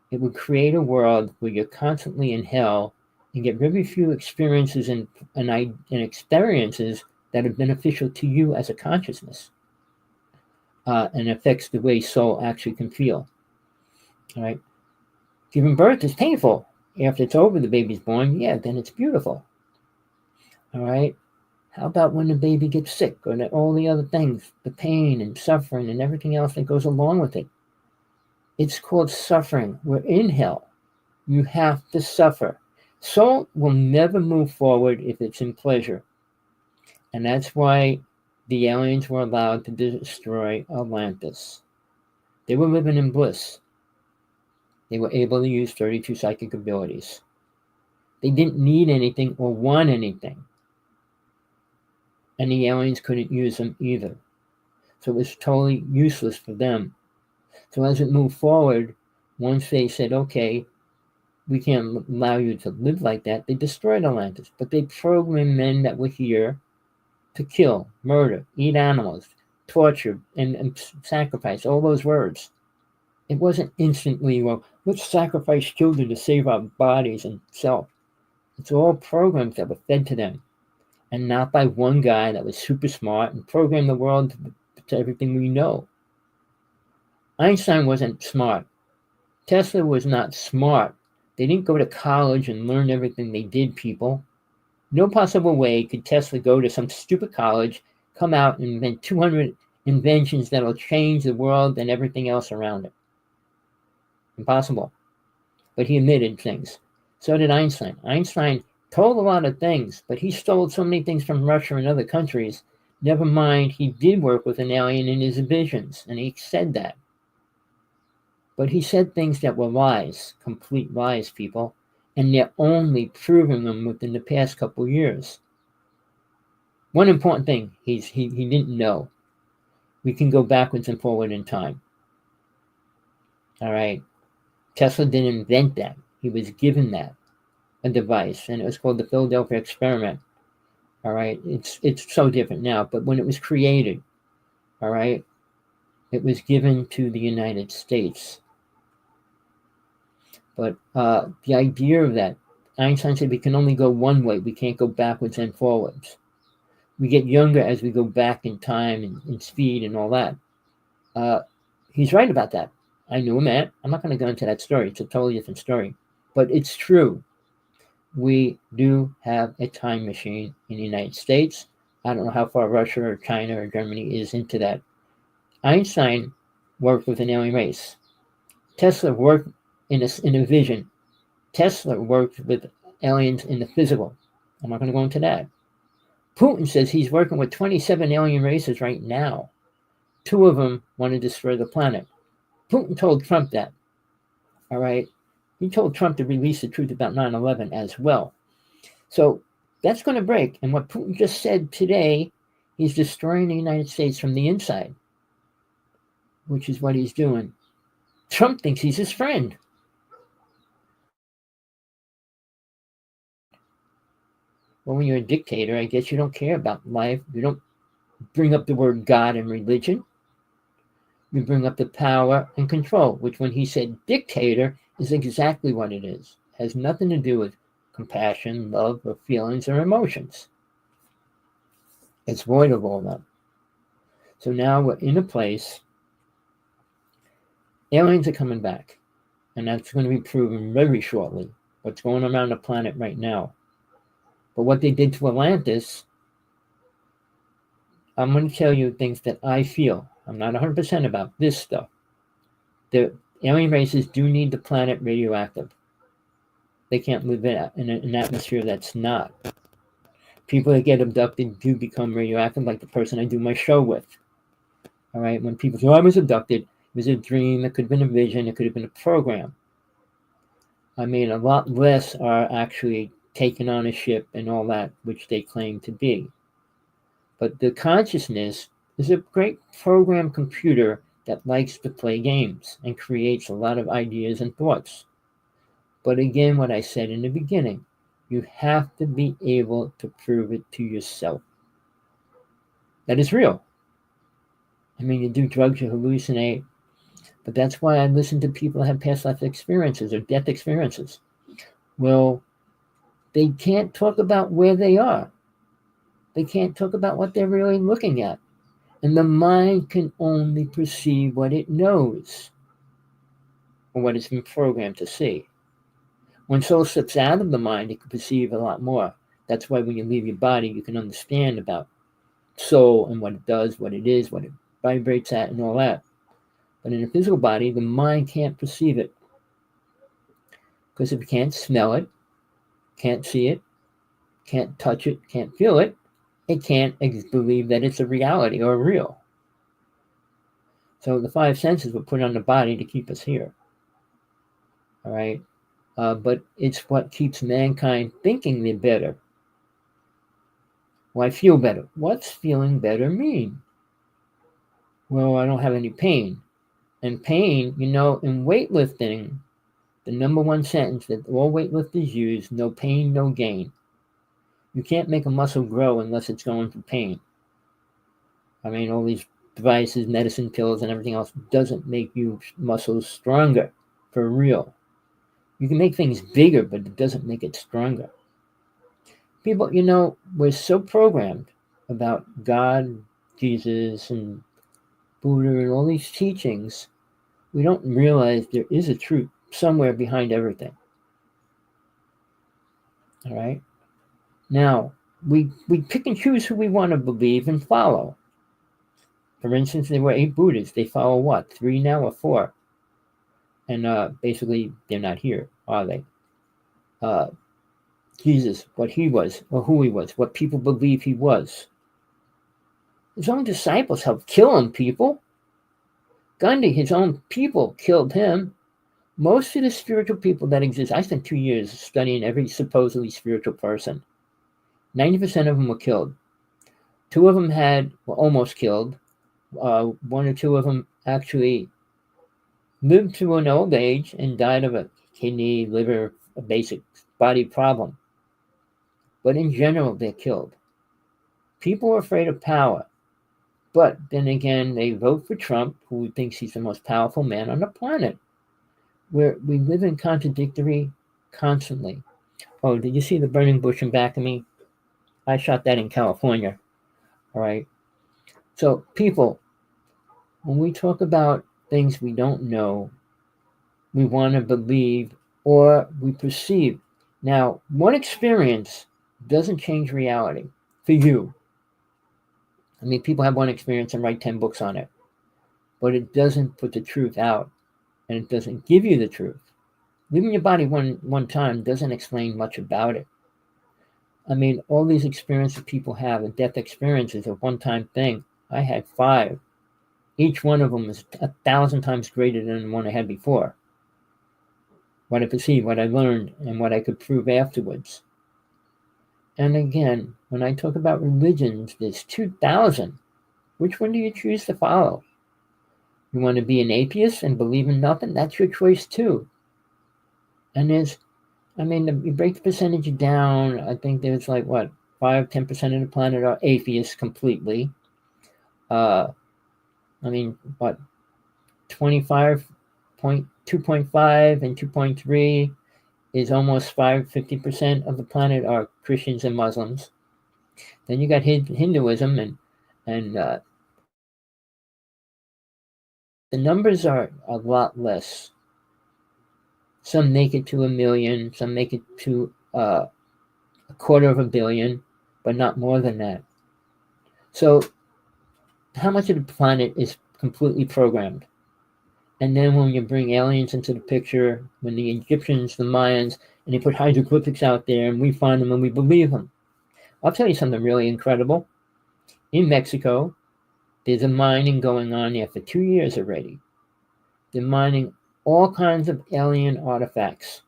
it would create a world where you're constantly in hell and get very few experiences and experiences that are beneficial to you as a consciousness and affects the way soul actually can feel. All right. Giving birth is painful. After it's over, the baby's born, then it's beautiful. All right. How about when the baby gets sick or all the other things, the pain and suffering and everything else that goes along with it? It's called suffering. We're in hell. You have to suffer. Soul will never move forward if it's in pleasure. And that's why the aliens were allowed to destroy Atlantis. They were living in bliss. They were able to use 32 psychic abilities. They didn't need anything or want anything. And the aliens couldn't use them either. So it was totally useless for them. So as it moved forward, once they said, okay, we can't allow you to live like that, they destroyed Atlantis. But they programmed men that were here to kill, murder, eat animals, torture, and sacrifice, all those words. It wasn't instantly, well, let's sacrifice children to save our bodies and self. It's all programs that were fed to them, and not by one guy that was super smart and programmed the world to everything we know. Einstein wasn't smart. Tesla was not smart. They didn't go to college and learn everything they did, people. No possible way could Tesla go to some stupid college, come out and invent 200 inventions that'll change the world and everything else around it. Impossible. But he admitted things. So did Einstein. Einstein told a lot of things, but he stole so many things from Russia and other countries. Never mind, he did work with an alien in his visions, and he said that. But he said things that were lies, complete lies, people, and they're only proving them within the past couple years. One important thing he didn't know. We can go backwards and forward in time. All right. Tesla didn't invent that. He was given that, a device, and it was called the Philadelphia experiment. All right. It's so different now, but when it was created, all right, it was given to the United States. But the idea of that, Einstein said we can only go one way. We can't go backwards and forwards. We get younger as we go back in time and speed and all that. He's right about that. I knew him, man. I'm not going to go into that story. It's a totally different story. But it's true. We do have a time machine in the United States. I don't know how far Russia or China or Germany is into that. Einstein worked with an alien race. Tesla worked in a vision. Tesla worked with aliens in the physical. I'm not going to go into that. Putin says he's working with 27 alien races right now. 2 of them want to destroy the planet. Putin told Trump that. All right. He told Trump to release the truth about 9/11 as well. So that's going to break. And what Putin just said today, he's destroying the United States from the inside, which is what he's doing. Trump thinks he's his friend. Well, when you're a dictator, I guess you don't care about life. You don't bring up the word God and religion. You bring up the power and control, which when he said dictator is exactly what it is. It has nothing to do with compassion, love, or feelings or emotions. It's void of all that. So now we're in a place, aliens are coming back, and that's going to be proven very shortly, what's going around the planet right now. But what they did to Atlantis, I'm going to tell you things that I feel. I'm not 100% about this stuff. The alien races do need the planet radioactive. They can't live in an atmosphere that's not. People that get abducted do become radioactive, like the person I do my show with. All right, when people say, oh, I was abducted, it was a dream, it could have been a vision, it could have been a program. I mean, a lot less are actually taken on a ship and all that, which they claim to be. But the consciousness is a great program computer that likes to play games and creates a lot of ideas and thoughts. But again, what I said in the beginning, you have to be able to prove it to yourself. That is real. I mean, you do drugs, you hallucinate, but that's why I listen to people that have past life experiences or death experiences. Well, they can't talk about where they are. They can't talk about what they're really looking at. And the mind can only perceive what it knows or what it's been programmed to see. When soul slips out of the mind, it can perceive a lot more. That's why when you leave your body, you can understand about soul and what it does, what it is, what it vibrates at, and all that. But in a physical body, the mind can't perceive it. Because if it can't smell it, can't see it, can't touch it, can't feel it, it can't believe that it's a reality or real. So the 5 senses were put on the body to keep us here. All right? But it's what keeps mankind thinking they're better. Well, I feel better. What's feeling better mean? Well, I don't have any pain. And pain, in weightlifting, the number 1 sentence that all weightlifters use, no pain, no gain. You can't make a muscle grow unless it's going through pain. I mean, all these devices, medicine, pills, and everything else doesn't make you muscles stronger, for real. You can make things bigger, but it doesn't make it stronger. People, we're so programmed about God, Jesus, and Buddha, and all these teachings, we don't realize there is a truth somewhere behind everything. All right? Now, we pick and choose who we want to believe and follow. For instance, there were 8 Buddhas. They follow what? 3 now or 4? And basically, they're not here, are they? Jesus, what he was, or who he was, what people believe he was. His own disciples helped kill him, people. Gandhi, his own people killed him. Most of the spiritual people that exist, I spent 2 years studying every supposedly spiritual person. 90% of them were killed. 2 of them were almost killed. 1 or 2 of them actually lived to an old age and died of a kidney, liver, a basic body problem. But in general, they're killed. People are afraid of power. But then again, they vote for Trump, who thinks he's the most powerful man on the planet. We live in contradictory constantly. Oh, did you see the burning bush in back of me? I shot that in California. All right. So, people, when we talk about things we don't know, we want to believe or we perceive. Now, one experience doesn't change reality for you. I mean, people have one experience and write 10 books on it, but it doesn't put the truth out, and it doesn't give you the truth. Leaving your body one time doesn't explain much about it. I mean, all these experiences people have, and death experience is a one-time thing. I had 5. Each one of them is 1,000 times greater than the one I had before. What I perceived, what I learned, and what I could prove afterwards. And again, when I talk about religions, there's 2,000. Which one do you choose to follow? You want to be an atheist and believe in nothing? That's your choice too. And you break the percentage down, I think there's like, 5-10% of the planet are atheists completely. 2.5 and 2.3 is almost 50% of the planet are Christians and Muslims. Then you got Hinduism and the numbers are a lot less. Some make it to 1 million, some make it to 250 million, but not more than that. So how much of the planet is completely programmed? And then when you bring aliens into the picture, when the Egyptians, the Mayans, and they put hieroglyphics out there and we find them and we believe them. I'll tell you something really incredible. In Mexico, there's a mining going on there for 2 years already. They're mining all kinds of alien artifacts.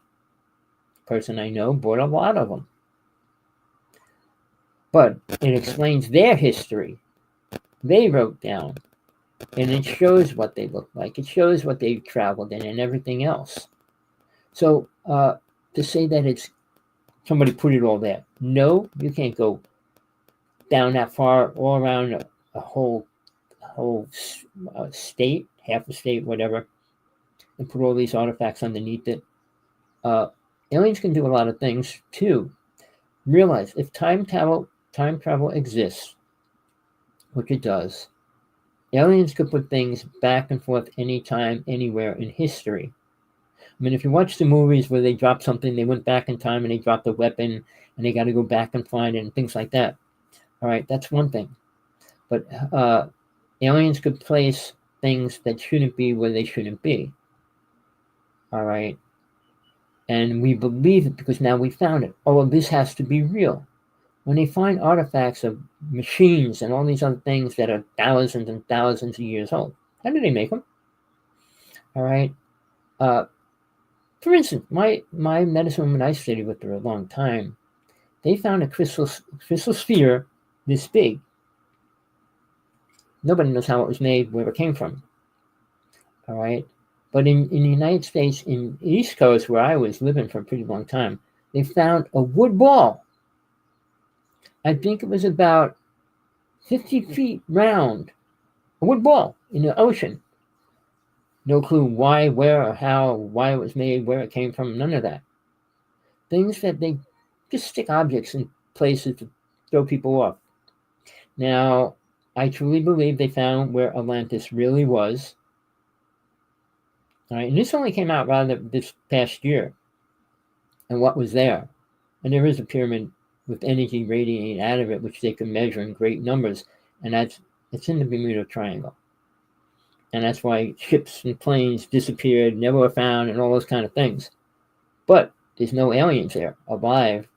The person I know bought a lot of them. But it explains their history. They wrote down. And it shows what they look like. It shows what they've traveled in and everything else. So to say that it's somebody put it all there. No, you can't go down that far all around a whole state, half a state, whatever, and put all these artifacts underneath it. Aliens can do a lot of things too. Realize if time travel exists, which it does, aliens could put things back and forth anytime, anywhere in history. I mean, if you watch the movies where they drop something, they went back in time and they dropped a weapon and they got to go back and find it and things like that. All right, that's one thing. But aliens could place things that shouldn't be where they shouldn't be. All right. And we believe it because now we found it. Oh, well, this has to be real. When they find artifacts of machines and all these other things that are thousands and thousands of years old, how do they make them? All right. For instance, my medicine woman I studied with for a long time, they found a crystal sphere this big. Nobody knows how it was made, where it came from. All right. But in the United States, in the East Coast, where I was living for a pretty long time, they found a wood ball. I think it was about 50 feet round, a wood ball in the ocean. No clue why, where, or how, why it was made, where it came from, none of that. Things that they just stick objects in places to throw people off. Now, I truly believe they found where Atlantis really was. All right, and this only came out rather this past year and what was there. And there is a pyramid with energy radiating out of it, which they can measure in great numbers, and it's in the Bermuda Triangle. And that's why ships and planes disappeared, never were found, and all those kind of things. But there's no aliens there alive.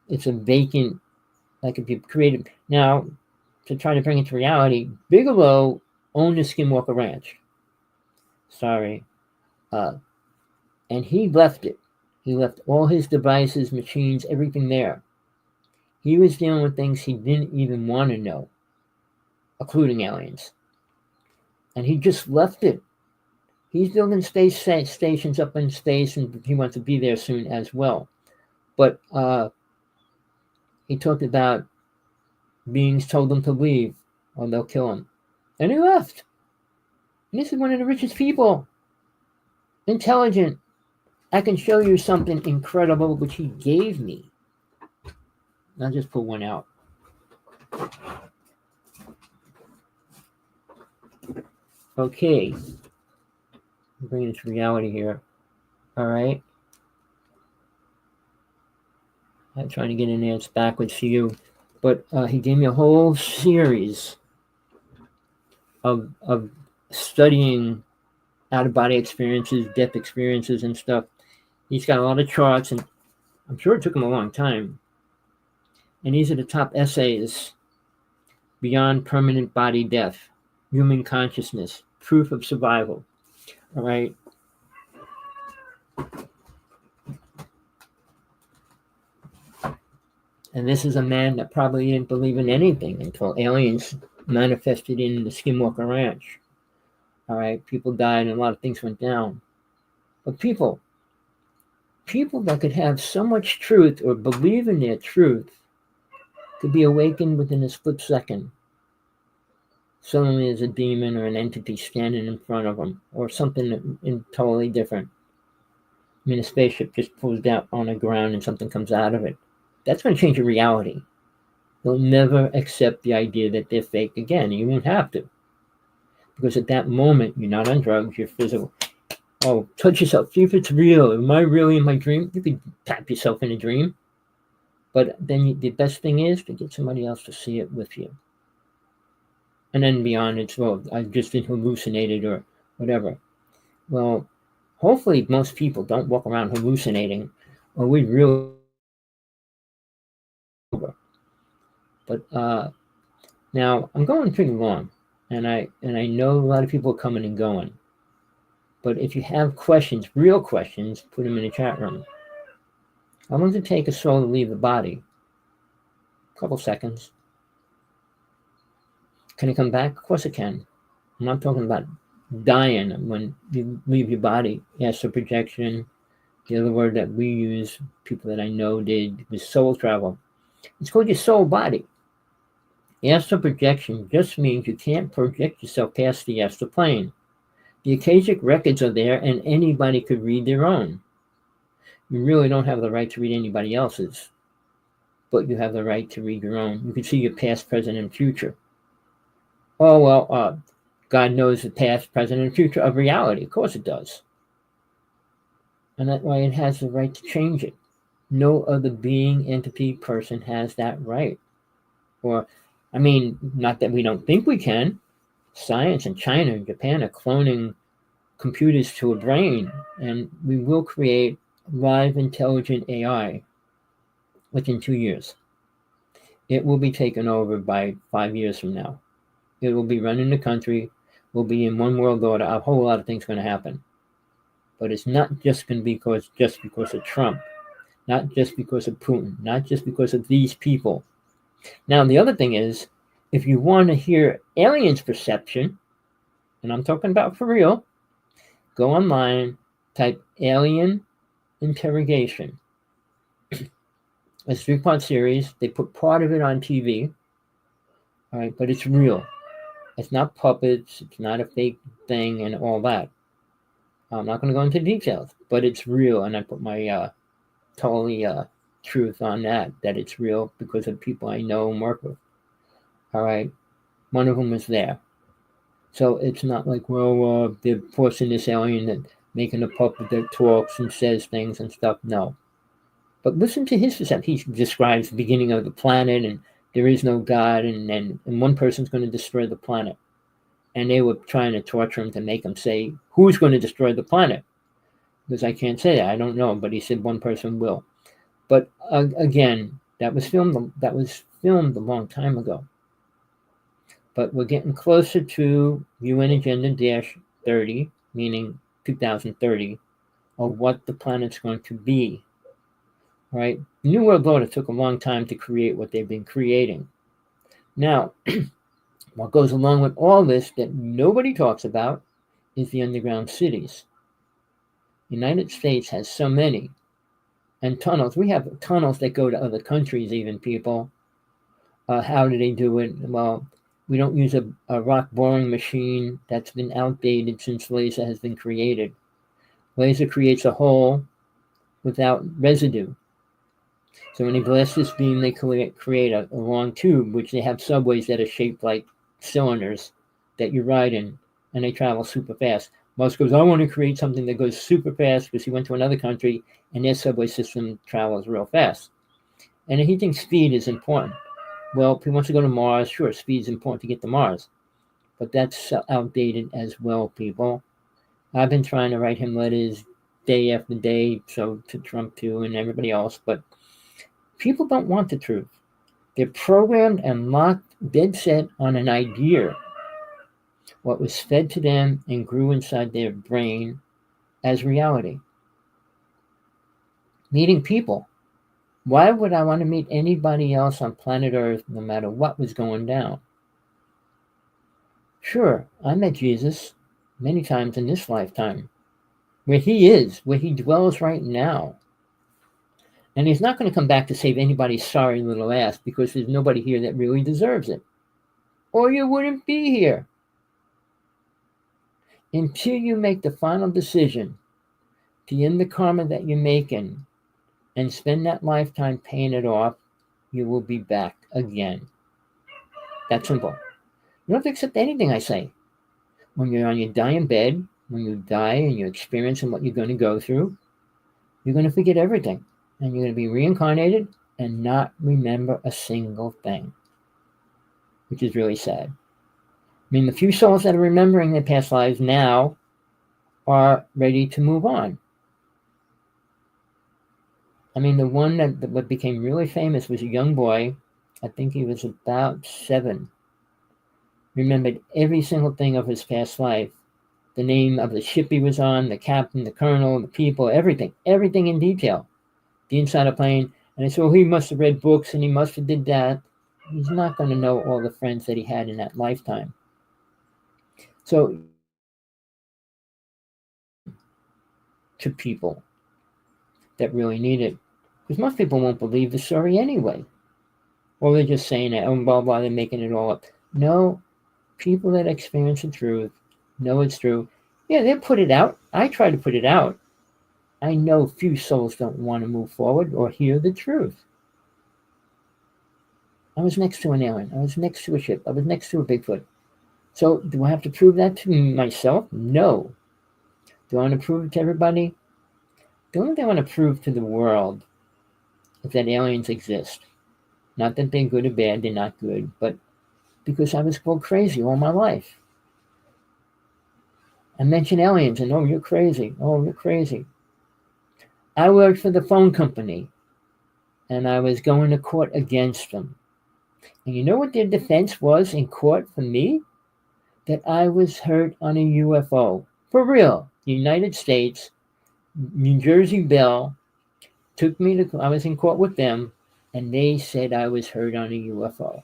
It's a vacant, like if you created now to try to bring it to reality. Bigelow owned the Skinwalker Ranch. Sorry, and he left it. He left all his devices, machines, everything there. He was dealing with things he didn't even want to know, including aliens. And he just left it. He's building space stations up in space, and he wants to be there soon as well. But he talked about beings told him to leave or they'll kill him. And he left. And this is one of the richest people. Intelligent. I can show you something incredible which he gave me. I'll just pull one out. Okay. I'm bringing it to reality here. All right. I'm trying to get in there. It's backwards for you. But he gave me a whole series of studying out-of-body experiences, death experiences, and stuff. He's got a lot of charts, and I'm sure it took him a long time. And these are the top essays: Beyond Permanent Body Death, Human Consciousness, Proof of Survival. All right. And this is a man that probably didn't believe in anything until aliens manifested in the Skinwalker Ranch. All right, people died and a lot of things went down. But people that could have so much truth or believe in their truth could be awakened within a split second. Suddenly there's a demon or an entity standing in front of them, or something totally different. I mean, a spaceship just pulls down on the ground and something comes out of it. That's going to change your reality. You'll never accept the idea that they're fake again. You won't have to. Because at that moment, you're not on drugs, you're physical. Oh, touch yourself, see if it's real. Am I really in my dream? You could tap yourself in a dream. But then the best thing is to get somebody else to see it with you. And then beyond, it's, well, I've just been hallucinated or whatever. Well, hopefully most people don't walk around hallucinating, or we really... But now I'm going pretty long, and I know a lot of people are coming and going. But if you have questions, real questions, put them in the chat room. How long does it take a soul to leave the body? A couple seconds. Can it come back? Of course it can. I'm not talking about dying when you leave your body. Astral projection. The other word that we use, people that I know did, was soul travel. It's called your soul body. Astral projection just means you can't project yourself past the astral plane. The Akashic records are there, and anybody could read their own. You really don't have the right to read anybody else's, but you have the right to read your own. You can see your past, present, and future. Oh, well, God knows the past, present, and future of reality. Of course it does. And that's why it has the right to change it. No other being, entity, person has that right. Or, I mean, not that we don't think we can. Science in China and Japan are cloning computers to a brain, and we will create live intelligent AI within 2 years. It will be taken over by 5 years from now. It will be running the country. We'll be in one world order. A whole lot of things are going to happen. But it's not just going to be just because of Trump, not just because of Putin, not just because of these people. Now, the other thing is, if you want to hear aliens' perception, and I'm talking about for real, go online, type alien interrogation. It's a 3-part series. They put part of it on TV. All right, but it's real. It's not puppets. It's not a fake thing and all that. I'm not going to go into details, but it's real, and I put my totally truth on that it's real because of people I know and work with. All right, one of them is there. So it's not like, well, they're forcing this alien that making a puppet that talks and says things and stuff. No. But listen to his perception. He describes the beginning of the planet, and there is no God, and one person's going to destroy the planet. And they were trying to torture him to make him say, who's going to destroy the planet? Because I can't say that. I don't know. But he said one person will. But again, that was filmed a long time ago. But we're getting closer to UN Agenda 30, meaning 2030, of what the planet's going to be. Right? The New World Order took a long time to create what they've been creating. Now, what goes along with all this that nobody talks about is the underground cities. The United States has so many. And tunnels. We have tunnels that go to other countries, even, people. How do they do it? Well, we don't use a rock boring machine that's been outdated since laser has been created. Laser creates a hole without residue. So when they blast this beam, they create a long tube, which they have subways that are shaped like cylinders that you ride in, and they travel super fast. Musk goes, I want to create something that goes super fast because he went to another country and their subway system travels real fast. And he thinks speed is important. Well, if he wants to go to Mars, sure, speed is important to get to Mars. But that's outdated as well, people. I've been trying to write him letters day after day, so to Trump too and everybody else, but people don't want the truth. They're programmed and locked, dead set on an idea. What was fed to them and grew inside their brain as reality. Meeting people. Why would I want to meet anybody else on planet Earth no matter what was going down? Sure, I met Jesus many times in this lifetime, where he is, where he dwells right now. And he's not going to come back to save anybody's sorry little ass because there's nobody here that really deserves it. Or you wouldn't be here. Until you make the final decision to end the karma that you're making and spend that lifetime paying it off, you will be back again. That's simple. You don't have to accept anything I say. When you're on your dying bed, when you die and you're experiencing what you're going to go through, you're going to forget everything. And you're going to be reincarnated and not remember a single thing, which is really sad. I mean, the few souls that are remembering their past lives now are ready to move on. I mean, the one that became really famous was a young boy. I think he was about 7. Remembered every single thing of his past life. The name of the ship he was on, the captain, the colonel, the people, everything in detail. The inside of the plane. And I said, well, he must have read books and he must have did that. He's not going to know all the friends that he had in that lifetime. So, to people that really need it. Because most people won't believe the story anyway. Or they're just saying that, oh, blah, blah, they're making it all up. No, people that experience the truth know it's true. Yeah, they'll put it out. I try to put it out. I know few souls don't want to move forward or hear the truth. I was next to an alien. I was next to a ship. I was next to a Bigfoot. So do I have to prove that to myself? No. Do I want to prove it to everybody? The only thing I want to prove to the world is that aliens exist. Not that they're good or bad, they're not good, but because I was called crazy all my life. I mention aliens and, oh, you're crazy. Oh, you're crazy. I worked for the phone company and I was going to court against them. And you know what their defense was in court for me? That I was hurt on a UFO. For real. The United States, New Jersey Bell, took me to, I was in court with them, and they said I was hurt on a UFO.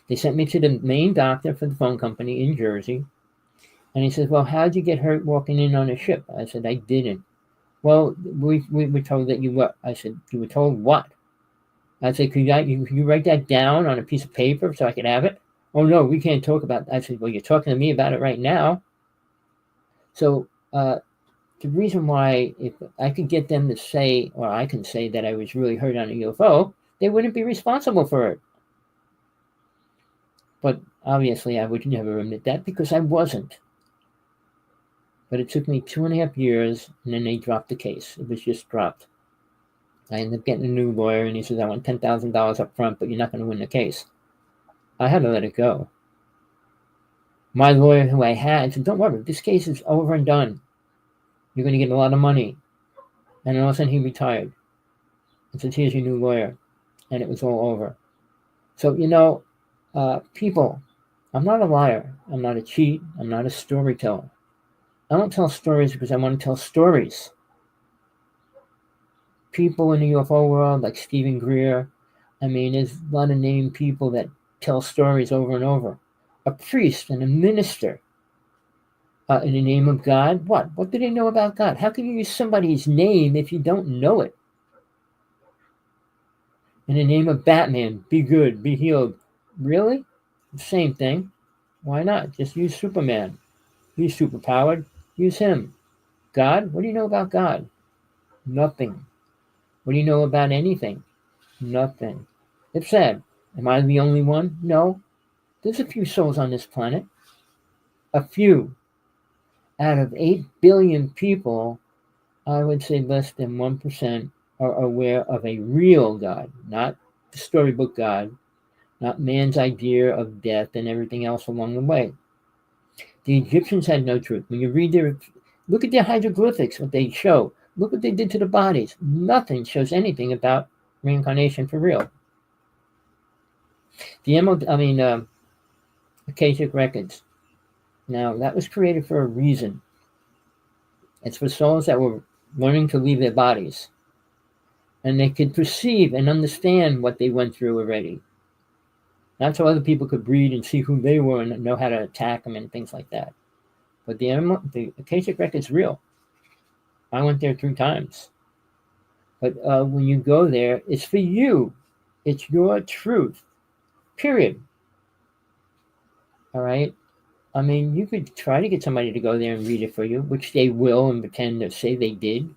They sent me to the main doctor for the phone company in Jersey, and he says, well, how'd you get hurt walking in on a ship? I said, I didn't. Well, we were told that you were. I said, you were told what? I said, could you write that down on a piece of paper so I could have it? Oh, no, we can't talk about it. I said, well, you're talking to me about it right now. So the reason why, if I could get them to say, or I can say that I was really hurt on a UFO, they wouldn't be responsible for it. But obviously, I would never admit that because I wasn't. But it took me 2.5 years, and then they dropped the case. It was just dropped. I ended up getting a new lawyer, and he says, I want $10,000 up front, but you're not going to win the case. I had to let it go. My lawyer who I had said, don't worry, this case is over and done. You're going to get a lot of money. And all of a sudden he retired. And said, here's your new lawyer. And it was all over. So, people, I'm not a liar. I'm not a cheat. I'm not a storyteller. I don't tell stories because I want to tell stories. People in the UFO world, like Stephen Greer, there's a lot of named people that tell stories over and over. A priest and a minister in the name of God. What do they know about God? How can you use somebody's name if you don't know it? In the name of Batman, be good, be healed. Really? Same thing. Why not? Just use Superman. He's superpowered. Use him. God? What do you know about God? Nothing. What do you know about anything? Nothing. It's sad. Am I the only one? No. There's a few souls on this planet. A few. Out of 8 billion people, I would say less than 1% are aware of a real God, not the storybook God, not man's idea of death and everything else along the way. The Egyptians had no truth. When you read look at their hieroglyphics, what they show. Look what they did to the bodies. Nothing shows anything about reincarnation for real. The Akashic Records. Now, that was created for a reason. It's for souls that were learning to leave their bodies. And they could perceive and understand what they went through already. Not so other people could read and see who they were and know how to attack them and things like that. But the Akashic Record's real. I went there 3 times. But when you go there, it's for you. It's your truth. Period. All right? You could try to get somebody to go there and read it for you, which they will and pretend to say they did.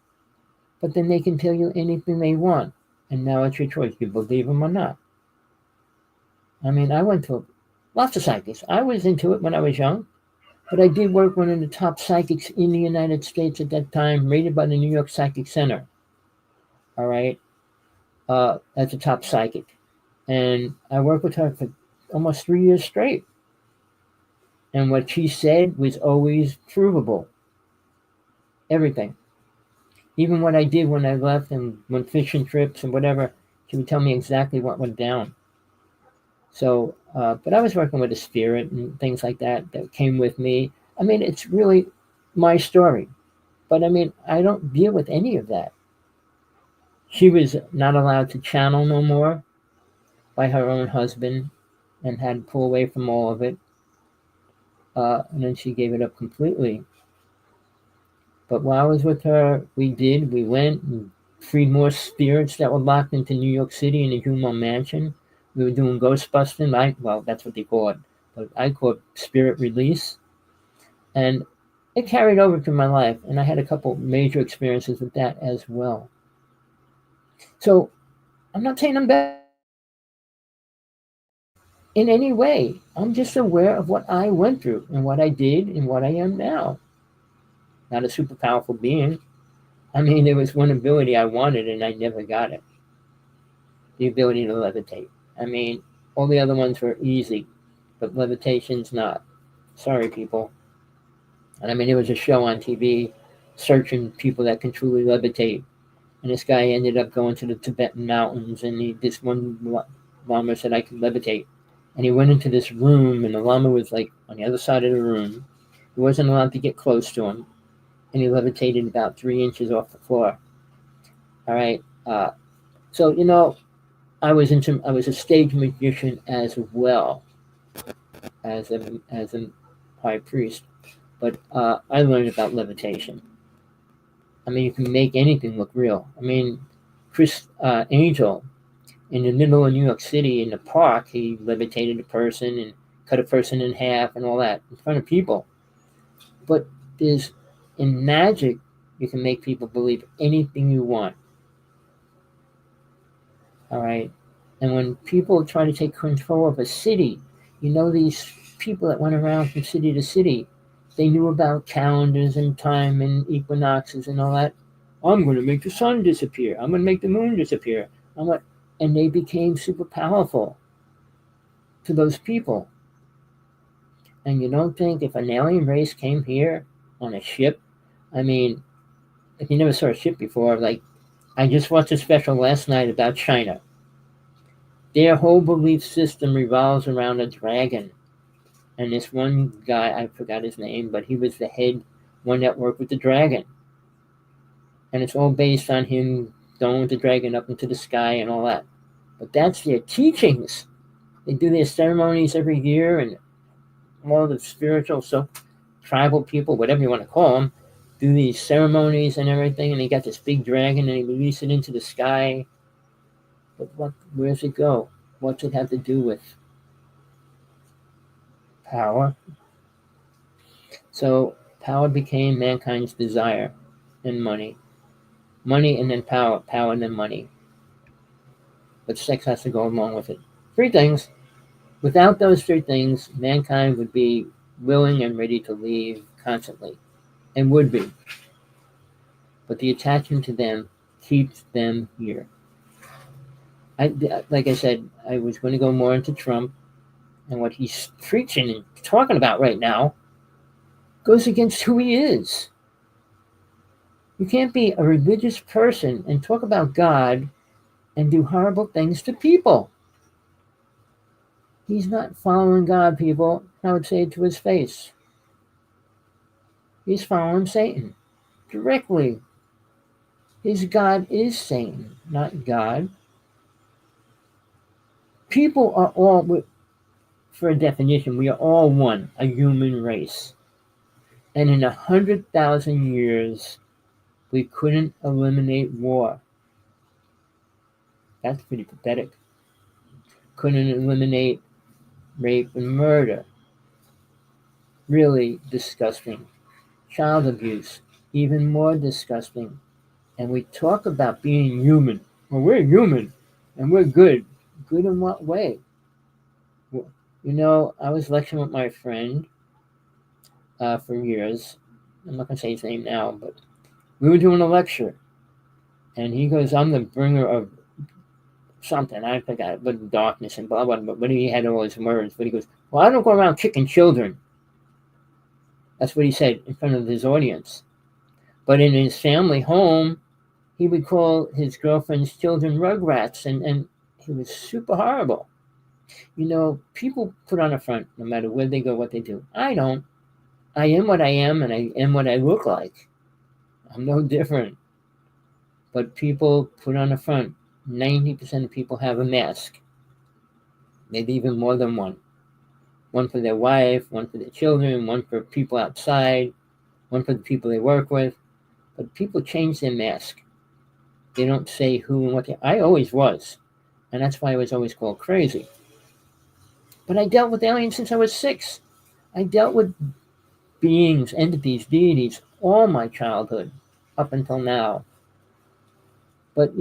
But then they can tell you anything they want. And now it's your choice. You believe them or not. I went to lots of psychics. I was into it when I was young. But I did work with one of the top psychics in the United States at that time, rated by the New York Psychic Center. All right? As a top psychic. And I worked with her for almost 3 years straight. And what she said was always provable. Everything. Even what I did when I left and went fishing trips and whatever, she would tell me exactly what went down. So, but I was working with a spirit and things like that came with me. It's really my story. But I don't deal with any of that. She was not allowed to channel no more by her own husband and had to pull away from all of it. And then she gave it up completely. But while I was with her, we went and freed more spirits that were locked into New York City in the Humo Mansion. We were doing ghost busting. That's what they call it. But I call it spirit release. And it carried over to my life. And I had a couple major experiences with that as well. So I'm not saying I'm better in any way. I'm just aware of what I went through and what I did and what I am now. Not a super powerful being. There was one ability I wanted and I never got it. The ability to levitate. All the other ones were easy, but levitation's not. Sorry, people. And there was a show on TV searching people that can truly levitate. And this guy ended up going to the Tibetan mountains, and this one Lama said, I could levitate. And he went into this room, and the Lama was like on the other side of the room. He wasn't allowed to get close to him. And he levitated about 3 inches off the floor. All right. So, I was a stage magician as well as a high priest. But I learned about levitation. You can make anything look real. Chris Angel, in the middle of New York City in the park, he levitated a person and cut a person in half and all that in front of people. But in magic, you can make people believe anything you want. All right? And when people try to take control of a city, these people that went around from city to city, they knew about calendars and time and equinoxes and all that. I'm going to make the sun disappear. I'm going to make the moon disappear. And they became super powerful to those people. And you don't think if an alien race came here on a ship, I mean, if you never saw a ship before, like I just watched a special last night about China. Their whole belief system revolves around a dragon. And this one guy, I forgot his name, but he was the head one that worked with the dragon. And it's all based on him going with the dragon up into the sky and all that. But that's their teachings. They do their ceremonies every year, and all the spiritual, so tribal people, whatever you want to call them, do these ceremonies and everything. And they got this big dragon, and they release it into the sky. But where's it go? What's it have to do with power? So power became mankind's desire, and money. Money and then power, power and then money. But sex has to go along with it. Three things. Without those three things, mankind would be willing and ready to leave constantly, and would be. But the attachment to them keeps them here. Like I said, I was going to go more into Trump, and what he's preaching and talking about right now goes against who he is. You can't be a religious person and talk about God and do horrible things to people. He's not following God, people. I would say it to his face. He's following Satan directly. His God is Satan, not God. People are all, for a definition, we are all one, a human race. And in 100,000 years, we couldn't eliminate war. That's pretty pathetic. Couldn't eliminate rape and murder. Really disgusting. Child abuse, even more disgusting. And we talk about being human. Well, we're human, and we're good. Good in what way? Well, I was lecturing with my friend for years. I'm not going to say his name now, but we were doing a lecture. And he goes, I'm the bringer of something. I forgot, but darkness and blah, blah, blah. But he had all his words. But he goes, well, I don't go around kicking children. That's what he said in front of his audience. But in his family home, he would call his girlfriend's children rugrats, and he was super horrible. People put on a front no matter where they go, what they do. I don't. I am what I am, and I am what I look like. I'm no different. But people put on a front. 90% of people have a mask. Maybe even more than one. One for their wife, one for their children, one for people outside, one for the people they work with. But people change their mask. They don't say who and what they... I always was. And that's why I was always called crazy. But I dealt with aliens since I was 6. I dealt with beings, entities, deities, all my childhood, up until now. But,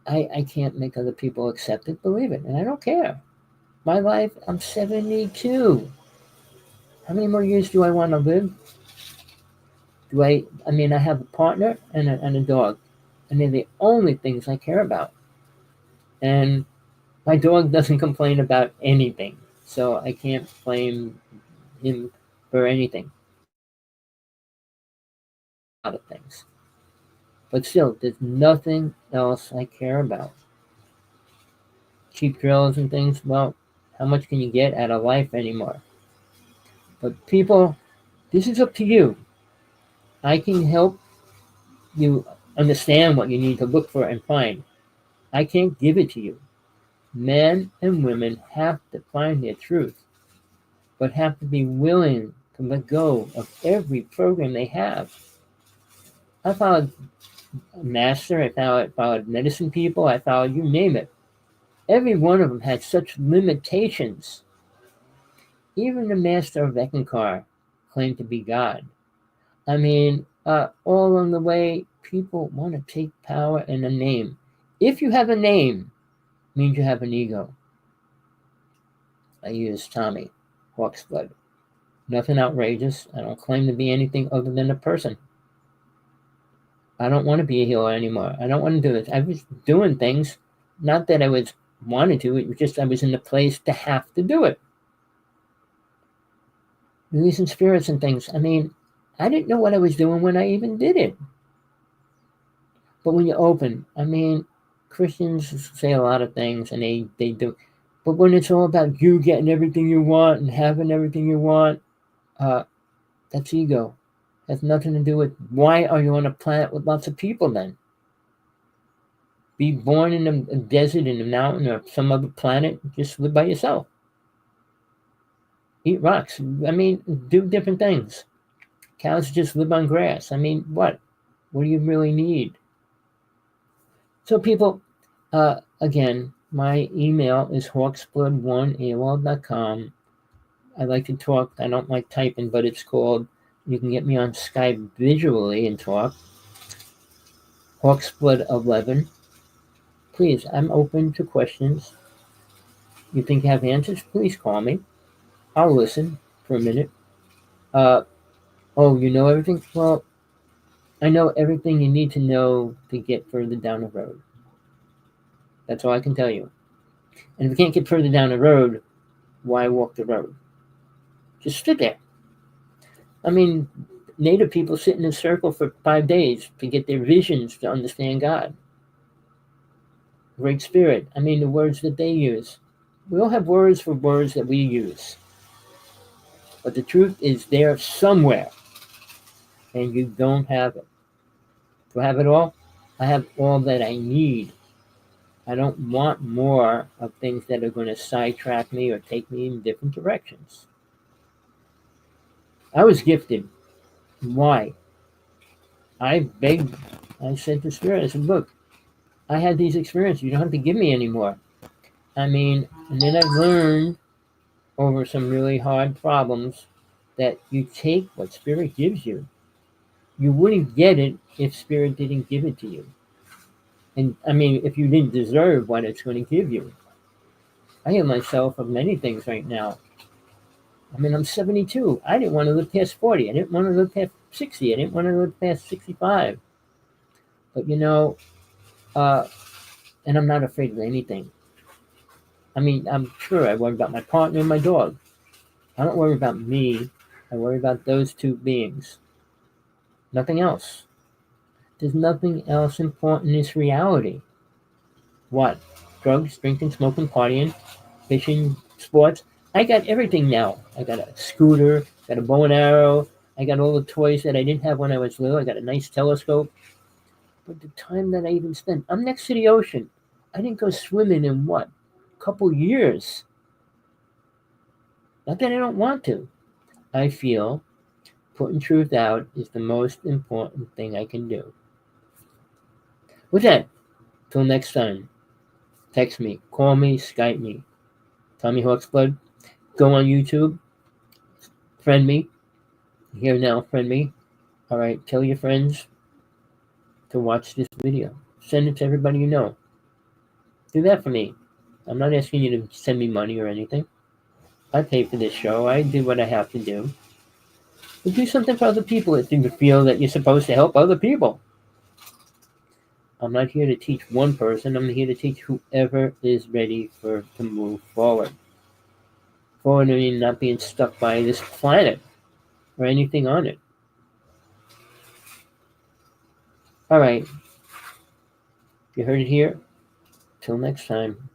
I can't make other people accept it, believe it, and I don't care. My life, I'm 72. How many more years do I want to live? I have a partner and a dog, and they're the only things I care about. And my dog doesn't complain about anything, so I can't blame him for anything. A lot of things. But still, there's nothing else I care about. Cheap drills and things, well, how much can you get out of life anymore? But people, this is up to you. I can help you understand what you need to look for and find. I can't give it to you. Men and women have to find their truth, but have to be willing to let go of every program they have. I followed Master, I followed medicine people, I followed you name it. Every one of them had such limitations. Even the Master of Eckankar claimed to be God. All along the way, people want to take power in a name. If you have a name, it means you have an ego. I use Tommy, Hawksblood. Nothing outrageous. I don't claim to be anything other than a person. I don't want to be a healer anymore. I don't want to do this. I was doing things, not that I was wanted to, it was just I was in the place to have to do it. Releasing spirits and things. I mean, I didn't know what I was doing when I even did it. But when you open, I mean, Christians say a lot of things and they do. But when it's all about you getting everything you want and having everything you want, that's ego. It has nothing to do with why are you on a planet with lots of people then? Be born in a desert, in a mountain, or some other planet, just live by yourself. Eat rocks. I mean, do different things. Cows just live on grass. I mean, what? What do you really need? So people, again, my email is hawksblood1@AOL.com. I like to talk. I don't like typing, but it's called, you can get me on Skype visually and talk. Hawksblood11. Please, I'm open to questions. You think you have answers? Please call me. I'll listen for a minute. Oh, you know everything? Well, I know everything you need to know to get further down the road. That's all I can tell you. And if you can't get further down the road, why walk the road? Just sit there. I mean, Native people sit in a circle for 5 days to get their visions to understand God. Great Spirit. I mean, the words that they use. We all have words for words that we use. But the truth is there somewhere, and you don't have it. Do I have it all? I have all that I need. I don't want more of things that are going to sidetrack me or take me in different directions. I was gifted. Why? I begged, I said to Spirit, I said, look, I had these experiences. You don't have to give me any more. I mean, and then I learned over some really hard problems that you take what Spirit gives you. You wouldn't get it if Spirit didn't give it to you. And I mean, if you didn't deserve what it's going to give you. I heal myself of many things right now. I mean, I'm 72. I didn't want to live past 40. I didn't want to live past 60. I didn't want to live past 65. But you know, and I'm not afraid of anything. I mean, I'm sure I worry about my partner and my dog. I don't worry about me. I worry about those two beings. Nothing else. There's nothing else important in this reality. What? Drugs, drinking, smoking, partying, fishing, sports. I got everything now. I got a scooter, got a bow and arrow. I got all the toys that I didn't have when I was little. I got a nice telescope. But the time that I even spent, I'm next to the ocean. I didn't go swimming in what? A couple years. Not that I don't want to. I feel putting truth out is the most important thing I can do. With that, till next time, text me, call me, Skype me. Tommy Hawksblood. Go on YouTube. Friend me. Here now, friend me. All right, tell your friends to watch this video. Send it to everybody you know. Do that for me. I'm not asking you to send me money or anything. I pay for this show. I do what I have to do. But do something for other people if you feel that you're supposed to help other people. I'm not here to teach one person. I'm here to teach whoever is ready to move forward. Forward, I mean not being stuck by this planet or anything on it. All right. You heard it here. Till next time.